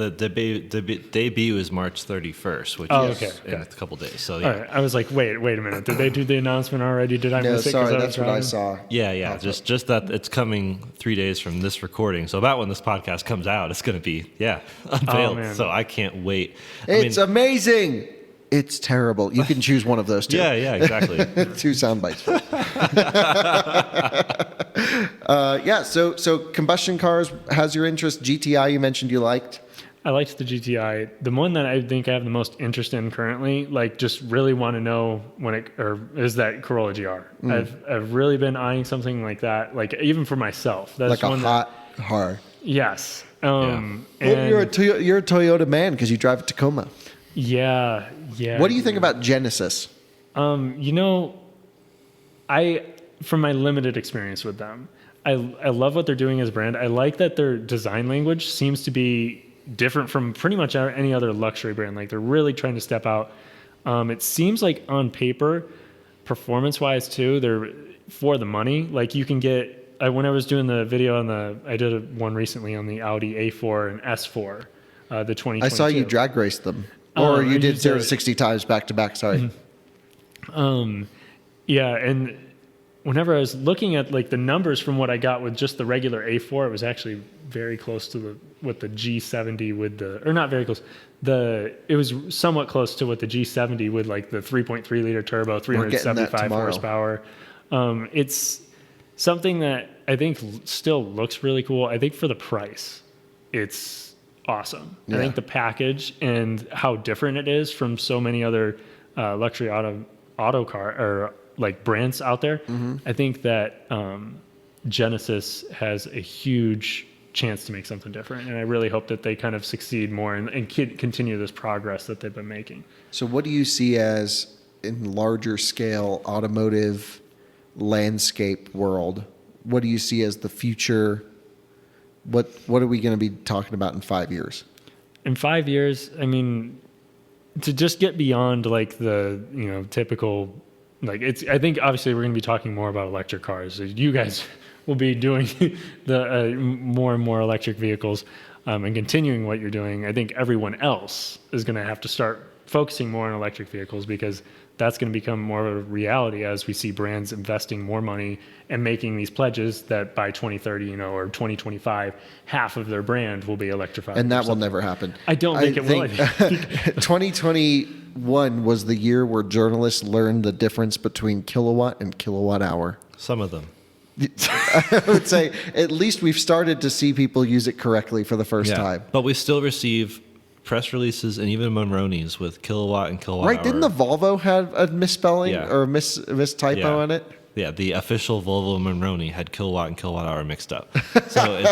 debut is March 31st, which is in a couple days. So yeah. All right. I was like, wait a minute. Did they do the announcement already? Did I No, miss it? sorry, that's what I saw. Yeah. Just that it's coming 3 days from this recording. So about when this podcast comes out, it's going to be unveiled. Man. So I can't wait. It's amazing. It's terrible. You can choose one of those two. Yeah, exactly. 2 sound bites. So combustion cars has your interest. GTI you mentioned you liked. I liked the GTI. The one that I think I have the most interest in currently, like just really want to know is that Corolla GR. I've really been eyeing something like that, like even for myself. That's like a hot car. Yes. Well, you're a Toyota man because you drive a Tacoma. Yeah. What do you think about Genesis? From my limited experience with them, I love what they're doing as a brand. I like that their design language seems to be different from pretty much any other luxury brand. Like they're really trying to step out. It seems like on paper, performance-wise too, they're for the money. Like you can get. When I was doing the video I did one recently on the Audi A4 and S4, the 2022. I saw you drag race them, or you did 0 to 60 times back to back. Sorry. Yeah, and whenever I was looking at like the numbers from what I got with just the regular A4, it was actually very close to what the G70 with or not very close. It was somewhat close to what the G70 with like the 3.3 liter turbo, 375 horsepower. It's something that I think still looks really cool. I think for the price, it's awesome. Yeah. I think the package and how different it is from so many other luxury auto car or like brands out there. I think that Genesis has a huge chance to make something different, and I really hope that they kind of succeed more and continue this progress that they've been making. So what do you see as in larger scale automotive landscape world? What do you see as the future? What are we going to be talking about in 5 years? In 5 years, I mean, to just get beyond like the typical, like I think obviously we're going to be talking more about electric cars. You guys will be doing the more and more electric vehicles and continuing what you're doing. I think everyone else is going to have to start focusing more on electric vehicles because that's going to become more of a reality as we see brands investing more money and making these pledges that by 2030, or 2025, half of their brand will be electrified. And that will never happen. I don't think it will. 2021 was the year where journalists learned the difference between kilowatt and kilowatt hour. Some of them. I would say at least we've started to see people use it correctly for the first time. But we still receive press releases and even Monronis with kilowatt and kilowatt Right? hour. Didn't the Volvo have a misspelling or a mistypo in it? Yeah, the official Volvo Monroney had kilowatt and kilowatt hour mixed up. So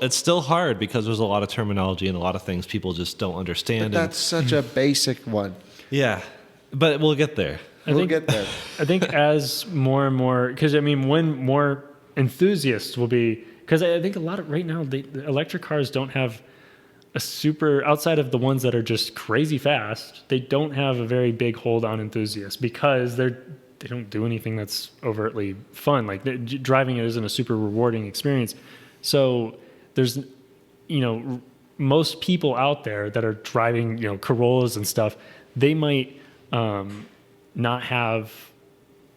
it's still hard because there's a lot of terminology and a lot of things people just don't understand. But that's such a basic one. Yeah, but we'll get there. We'll get there. I think as more and more, because I mean, when more enthusiasts will be, because I think a lot of right now, the electric cars don't have a super, outside of the ones that are just crazy fast, they don't have a very big hold on enthusiasts because they don't do anything that's overtly fun. Like driving it isn't a super rewarding experience. So there's, most people out there that are driving, Corollas and stuff, they might not have,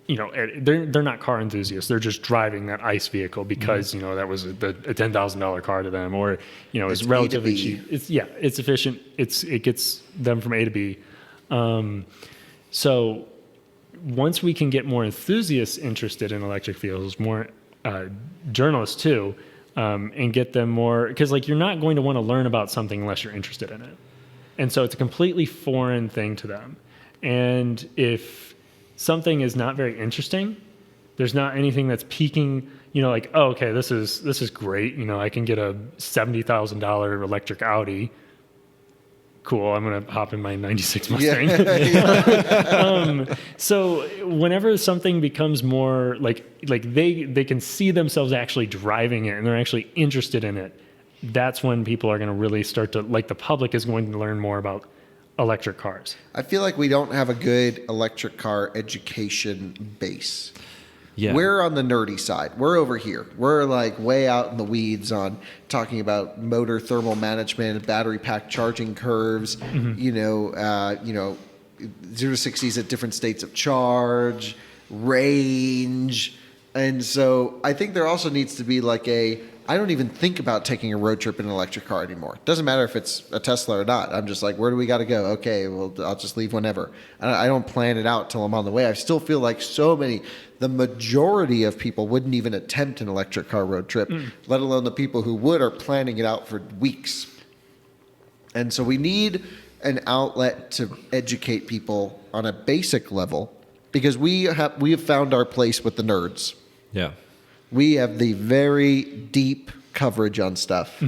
they're not car enthusiasts. They're just driving that ICE vehicle because, that was a $10,000 car to them, or, it's relatively cheap. It's efficient. It gets them from A to B. So once we can get more enthusiasts interested in electric vehicles, more journalists too, and get them more, because you're not going to want to learn about something unless you're interested in it. And so it's a completely foreign thing to them. And if something is not very interesting, there's not anything that's piquing, oh, okay, this is great. I can get a $70,000 electric Audi. Cool, I'm going to hop in my 96 Mustang. So whenever something becomes more like they can see themselves actually driving it and they're actually interested in it, that's when people are going to really start to, the public is going to learn more about electric cars. I feel like we don't have a good electric car education base. Yeah. We're on the nerdy side. We're over here. We're way out in the weeds on talking about motor thermal management, battery pack charging curves, 0 to 60s at different states of charge, range. And so I think there also needs to be I don't even think about taking a road trip in an electric car anymore. It doesn't matter if it's a Tesla or not. I'm just where do we got to go? Okay, well, I'll just leave whenever. I don't plan it out till I'm on the way. I still feel like the majority of people wouldn't even attempt an electric car road trip, let alone the people who would are planning it out for weeks. And so we need an outlet to educate people on a basic level because we have found our place with the nerds. Yeah. We have the very deep coverage on stuff,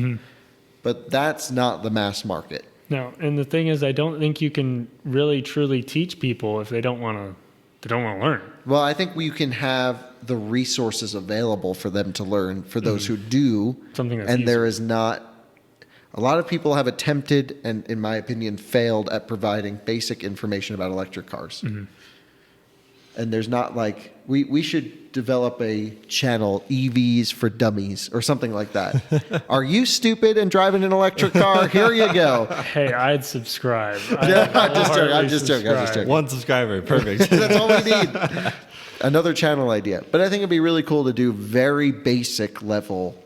but that's not the mass market. No, and the thing is, I don't think you can really truly teach people if they don't want to learn. Well, I think you can have the resources available for them to learn for those who do. Something that's and easy. There is not. A lot of people have attempted and, in my opinion, failed at providing basic information about electric cars. And there's not we should develop a channel, EVs for Dummies, or something like that. Are you stupid and driving an electric car? Here you go. Hey, I'd subscribe. I'm just joking. One subscriber, perfect. That's all we need. Another channel idea. But I think it'd be really cool to do very basic level,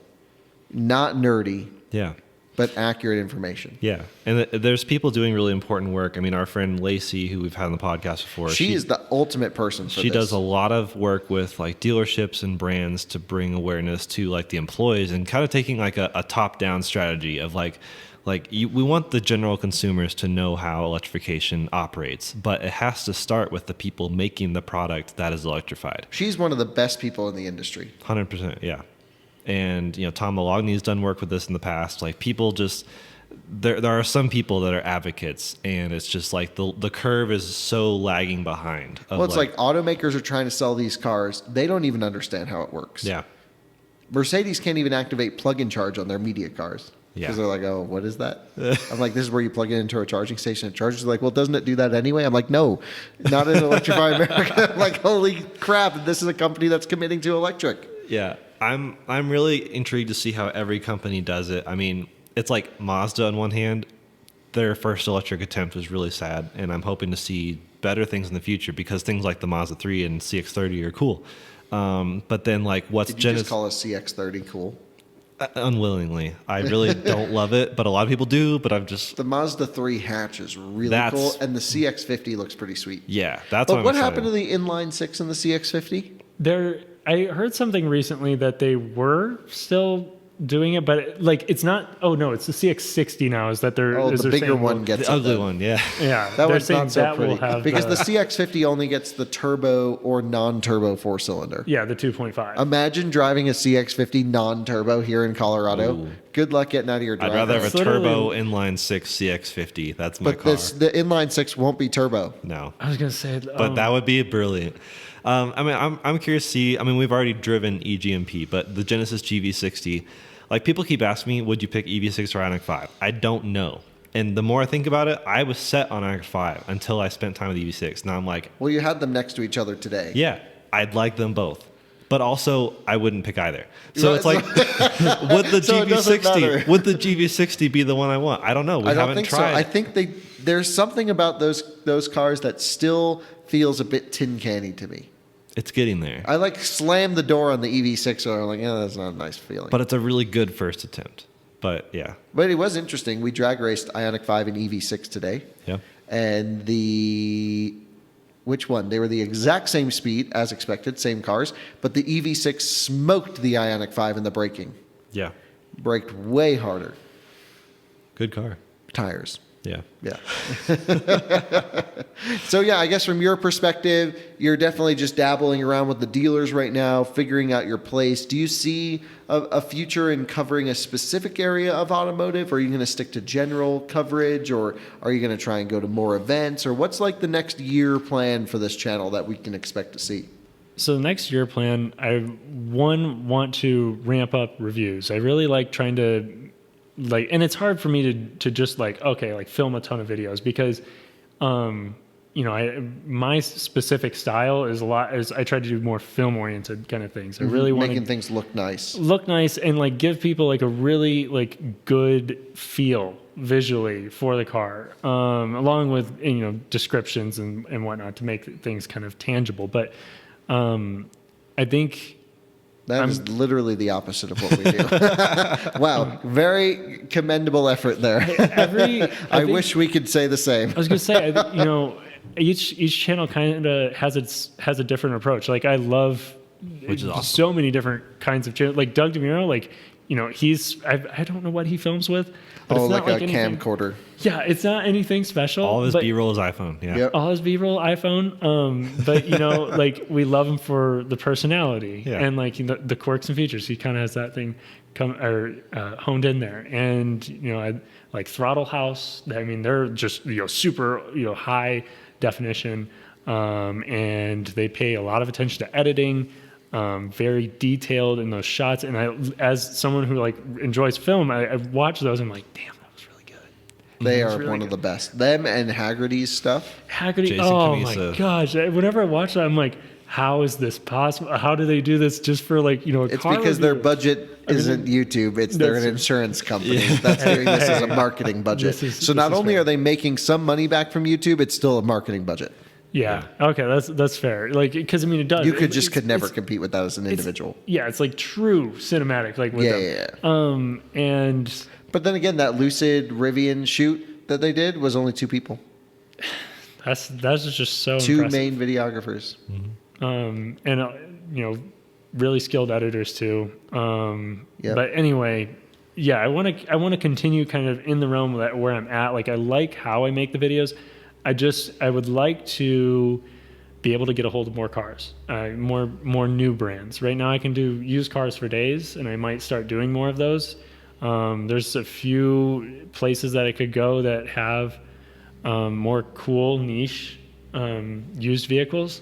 not nerdy, Yeah. but accurate information. Yeah. And there's people doing really important work. I mean, our friend Lacey, who we've had on the podcast before. She is the ultimate person for this. She does a lot of work with dealerships and brands to bring awareness to the employees and kind of taking a top-down strategy of we want the general consumers to know how electrification operates, but it has to start with the people making the product that is electrified. She's one of the best people in the industry. 100%, yeah. And Tom Malogny's done work with this in the past. People just there are some people that are advocates, and it's just the curve is so lagging behind. Well, it's automakers are trying to sell these cars. They don't even understand how it works. Yeah. Mercedes can't even activate plug-in charge on their media cars. Yeah. Because they're oh, what is that? I'm this is where you plug it into a charging station. And chargers are well, doesn't it do that anyway? I'm no, not in Electrify America. I'm holy crap, this is a company that's committing to electric. Yeah. I'm really intrigued to see how every company does it. I mean, it's Mazda on one hand, their first electric attempt was really sad, and I'm hoping to see better things in the future because things like the Mazda 3 and CX-30 are cool. But then what's Did you just call a CX-30 cool? Unwillingly. I really don't love it, but a lot of people do, but I'm just... The Mazda 3 hatch is really cool, and the CX-50 looks pretty sweet. Yeah, that's But what happened to the inline 6 and the CX-50? I heard something recently that they were still doing it, but like it's not. Oh no, it's the CX-60 now. Is that they're Oh, the bigger one gets The it ugly then. one, yeah. Yeah, That they're one's saying not so that pretty will have because the CX-50 only gets the turbo or non-turbo 4-cylinder. yeah, the 2.5. Imagine driving a CX-50 non-turbo here in Colorado. Ooh. Good luck getting out of your I'd driveway. rather have a That's literally- turbo inline 6 CX-50. That's my But car. the inline 6 won't be turbo. No. I was gonna say, But that would be brilliant. I mean, I'm curious to see. I mean, we've already driven eGMP, but the Genesis GV60, like people keep asking me, would you pick EV6 or Ioniq 5? I don't know. And the more I think about it, I was set on Ioniq 5 until I spent time with EV6. Now I'm like, Well, you had them next to each other today. yeah, I'd like them both. But also, I wouldn't pick either. So it's like, would the So it doesn't matter. GV60 would the GV60 be the one I want? I don't know. We I don't haven't think tried. so. I think there's something about those cars that still feels a bit tin canny to me. It's getting there. I like slammed the door on the EV6, so I'm like, yeah, that's not a nice feeling. But it's a really good first attempt. But yeah. But it was interesting. We drag raced Ioniq 5 and EV6 today. Yeah. And which one? They were the exact same speed as expected, same cars, but the EV6 smoked the Ioniq 5 in the braking. Yeah. Braked way harder. Good car. Tires. Yeah. Yeah. So yeah, I guess from your perspective, you're definitely just dabbling around with the dealers right now, figuring out your place. Do you see a future in covering a specific area of automotive? Or are you going to stick to general coverage, or are you going to try and go to more events, or what's like the next year plan for this channel that we can expect to see? So the next year plan, I want to ramp up reviews. I really like trying to and it's hard for me to just film a ton of videos because my specific style is I try to do more film oriented kind of things. I really want making things look nice and give people a really good feel visually for the car, along with descriptions and whatnot to make things kind of tangible. But I think that is literally the opposite of what we do. Wow, very commendable effort there. I wish we could say the same. I was gonna say, each channel kind of has a different approach. Like I love Which is awesome. so many different kinds of channels. Like Doug DeMuro, I don't know what he films with. But Oh, it's not like a anything, camcorder. Yeah, it's not anything special. All of his but- B-roll is iPhone. Yeah. Yep. all his B-roll iPhone, but we love him for the personality and the quirks and features. He kind of has that thing honed in there, and I like Throttle House. I mean, they're just super high definition, and they pay a lot of attention to editing. Very detailed in those shots, and as someone who enjoys film, I watch those and I'm like, damn, that was really good. They are really one of good. the best. Them and Haggerty's stuff. Haggerty. Jason Oh Camisa. my gosh! Whenever I watch that, I'm like, how is this possible? How do they do this just for a It's car because their review? budget isn't YouTube. They're an insurance company that's doing this as a marketing budget. So not only are they making some money back from YouTube, it's still a marketing budget. Yeah. Okay, that's fair. Because it does. You could never compete with that as an individual. Yeah, it's true cinematic. With them. Yeah. And But then again, that Lucid Rivian shoot that they did was only two people. that's just so Two impressive. main videographers. And really skilled editors too. Yep. But anyway, yeah, I want to continue kind of in the realm where I'm at. I like how I make the videos. I would like to be able to get a hold of more cars, more new brands. Right now, I can do used cars for days, and I might start doing more of those. There's a few places that I could go that have more cool niche used vehicles,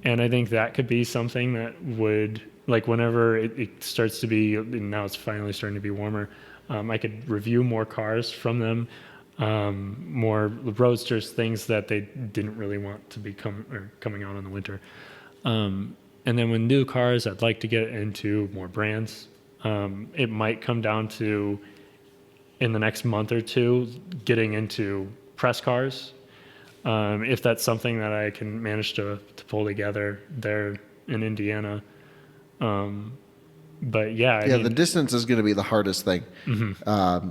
and I think that could be something that would whenever it starts to be, and now it's finally starting to be warmer. I could review more cars from them. More roadsters, things that they didn't really want to be coming out in the winter. And then with new cars, I'd like to get into more brands. It might come down to, in the next month or two, getting into press cars. If that's something that I can manage to pull together there in Indiana. But yeah, The distance is going to be the hardest thing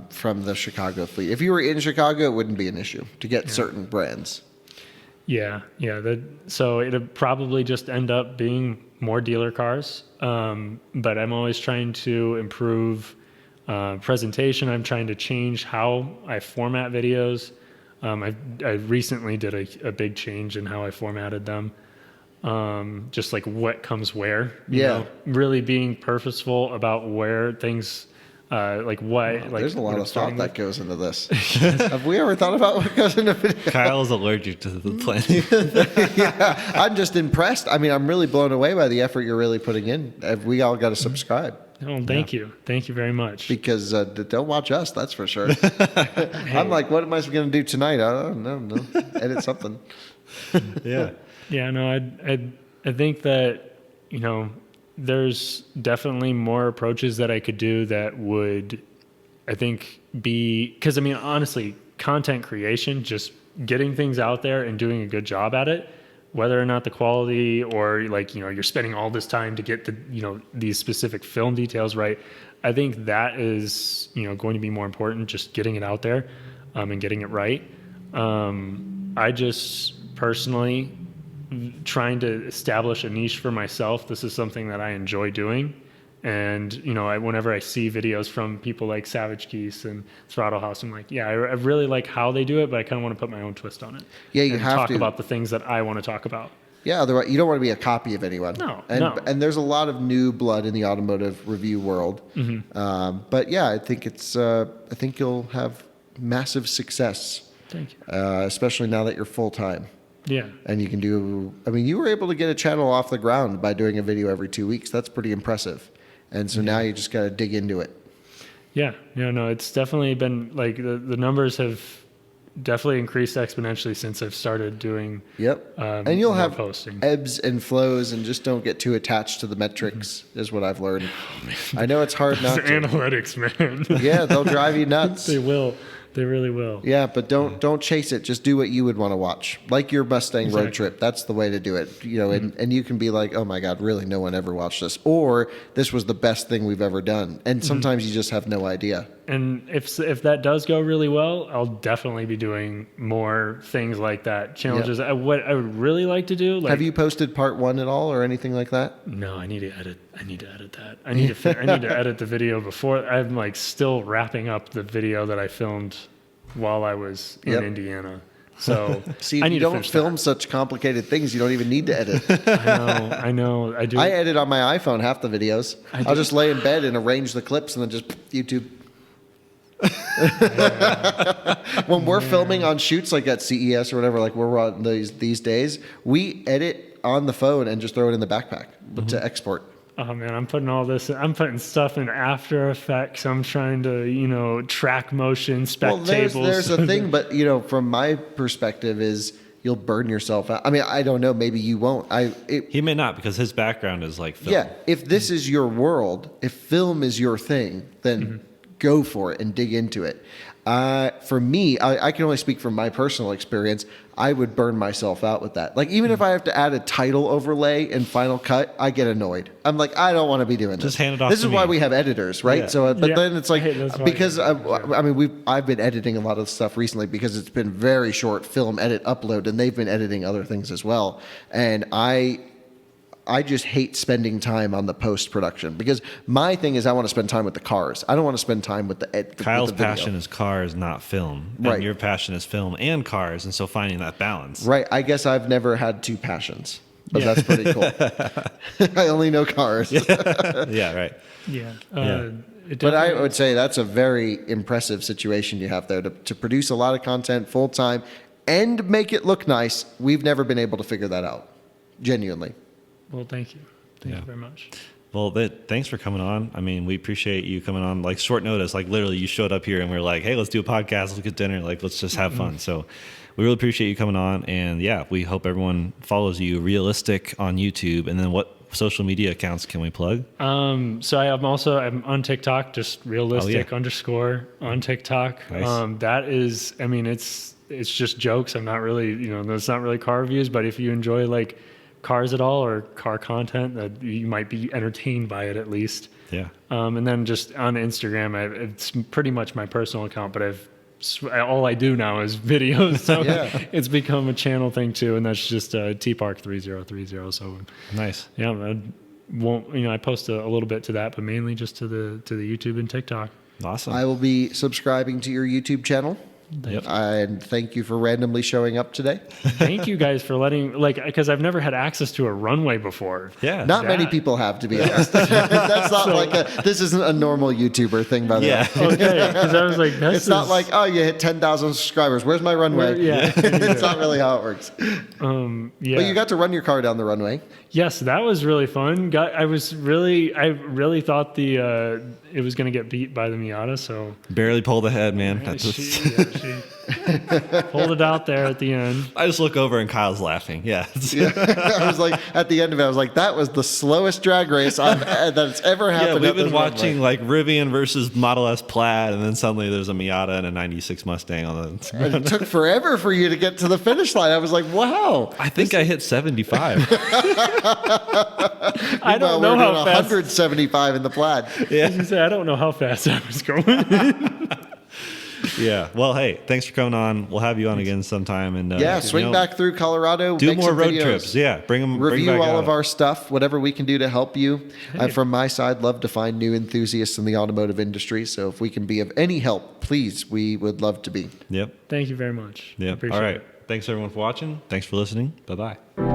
from the Chicago fleet. If you were in Chicago, it wouldn't be an issue to get certain brands. Yeah. So it'll probably just end up being more dealer cars. But I'm always trying to improve presentation. I'm trying to change how I format videos. I recently did a big change in how I formatted them. Just like what comes where, you know, really being purposeful about where things, like what, like there's a lot what of I'm starting thought with. that goes into this. Have we ever thought about what goes into video? Kyle's allergic to the planning. Yeah, I'm just impressed. I mean, I'm really blown away by the effort you're really putting in. We all got to subscribe. Oh, thank you. Thank you very much. Because don't watch us, that's for sure. I'm like, what am I going to do tonight? I don't know. No. Edit something. Yeah. Yeah, no, I think that, you know, there's definitely more approaches that I could do that would, I think, be, because I mean, honestly, content creation, just getting things out there and doing a good job at it, whether or not the quality or like, you know, you're spending all this time to get the, you know, these specific film details right. I think that is, you know, going to be more important, just getting it out there and getting it right. I just personally trying to establish a niche for myself. This is something that I enjoy doing. And, you know, whenever I see videos from people like Savage Geese and Throttle House, I'm like, yeah, I really like how they do it, but I kind of want to put my own twist on it. Yeah, you and have talk to about the things that I want to talk about. Yeah, otherwise you don't want to be a copy of anyone. No, and there's a lot of new blood in the automotive review world. But yeah, I think I think you'll have massive success. Thank you. Especially now that you're full time. Yeah. And you can do. I mean, you were able to get a channel off the ground by doing a video every 2 weeks. That's pretty impressive. And so now you just got to dig into it. Yeah. No, it's definitely been like the numbers have definitely increased exponentially since I've started doing. Yep. And you'll have posting. Ebbs and flows, and just don't get too attached to the metrics. Is what I've learned. I know it's hard not to. Analytics, man. Yeah, they'll drive you nuts. They will. They really will. Yeah, but don't chase it. Just do what you would want to watch, like your Mustang road trip. That's the way to do it. You know, and you can be like, oh my God, really, no one ever watched this, or this was the best thing we've ever done. And sometimes you just have no idea. And if that does go really well, I'll definitely be doing more things like that. Challenges. Yep. What I would really like to do. Like, have you posted part 1 at all, or anything like that? No, I need to edit that. I need to edit the video before. I'm like still wrapping up the video that I filmed while I was in Indiana. So see, if you don't film such complicated things, you don't even need to edit. I know. I do. I edit on my iPhone half the videos. I'll just lay in bed and arrange the clips, and then just YouTube. When we're filming on shoots like at CES or whatever, like we're on these days, we edit on the phone and just throw it in the backpack to export. Oh man, I'm putting stuff in After Effects. I'm trying to, you know, track motion, spec tables. There's a thing, but you know, from my perspective is you'll burn yourself out. I mean, I don't know, maybe you won't. He may not, because his background is like film. Yeah, if this is your world, if film is your thing, then go for it and dig into it. For me, I can only speak from my personal experience. I would burn myself out with that. Like, even if I have to add a title overlay in Final Cut, I get annoyed. I'm like, I don't want to be doing this. Just hand it off This to is why me. we have editors, right? Yeah. So, but then it's like, Hey, because I mean, I've been editing a lot of stuff recently because it's been very short film edit upload, and they've been editing other things as well. And I just hate spending time on the post-production, because my thing is I want to spend time with the cars. I don't want to spend time with the Kyle's with the video. passion is cars, not film. Right. And your passion is film and cars, and so finding that balance. Right. I guess I've never had two passions, but that's pretty cool. I only know cars. Yeah, right. Yeah. But I would say that's a very impressive situation you have there to produce a lot of content full time and make it look nice. We've never been able to figure that out. Genuinely. Well, thank you. Thank you very much. Well, thanks for coming on. I mean, we appreciate you coming on, like, short notice. Like, literally, you showed up here and we were like, hey, let's do a podcast. Let's get dinner. Like, let's just have fun. So we really appreciate you coming on. And, yeah, we hope everyone follows you. Realistick on YouTube. And then what social media accounts can we plug? So I'm on TikTok, just realistic _ on TikTok. Nice. That is, I mean, it's just jokes. I'm not really, it's not really car reviews, but if you enjoy like cars at all or car content, that you might be entertained by it at least. Yeah. And then just on Instagram, it's pretty much my personal account, but I've all I do now is videos. So Yeah. it's become a channel thing too, and that's just TPark3030. So Nice. yeah, I post a little bit to that, but mainly just to the YouTube and TikTok. Awesome. I will be subscribing to your YouTube channel. Yep. And thank you for randomly showing up today. Thank you guys for because I've never had access to a runway before. Yeah. Not many people have, to be honest. That's not this isn't a normal YouTuber thing, by the way. Okay, because I was like, It's not like, oh, you hit 10,000 subscribers. Where's my runway? Yeah. It's not really how it works. Yeah. But you got to run your car down the runway. Yes, that was really fun. I really thought it was going to get beat by the Miata, so Barely pulled ahead, man. she pulled it out there at the end. I just look over and Kyle's laughing. Yeah. I was like, at the end of it, I was like, that was the slowest drag race that's ever Yeah, happened. we've at been this watching runway. like Rivian versus Model S Plaid, and then suddenly there's a Miata and a 96 Mustang on the. And it took forever for you to get to the finish line. I was like, wow. I think I hit 75. I don't know how fast. 175 in the Plaid. I don't know how fast I was going. Yeah. Well, hey, thanks for coming on. We'll have you on again sometime. And Swing back through Colorado. Do make more some road videos. trips. Yeah, bring them. Review back all out. of our stuff, whatever we can do to help you. From my side, love to find new enthusiasts in the automotive industry. So if we can be of any help, please, we would love to be. Yep. Thank you very much. Yep. Appreciate All right. it. Thanks everyone for watching. Thanks for listening. Bye bye.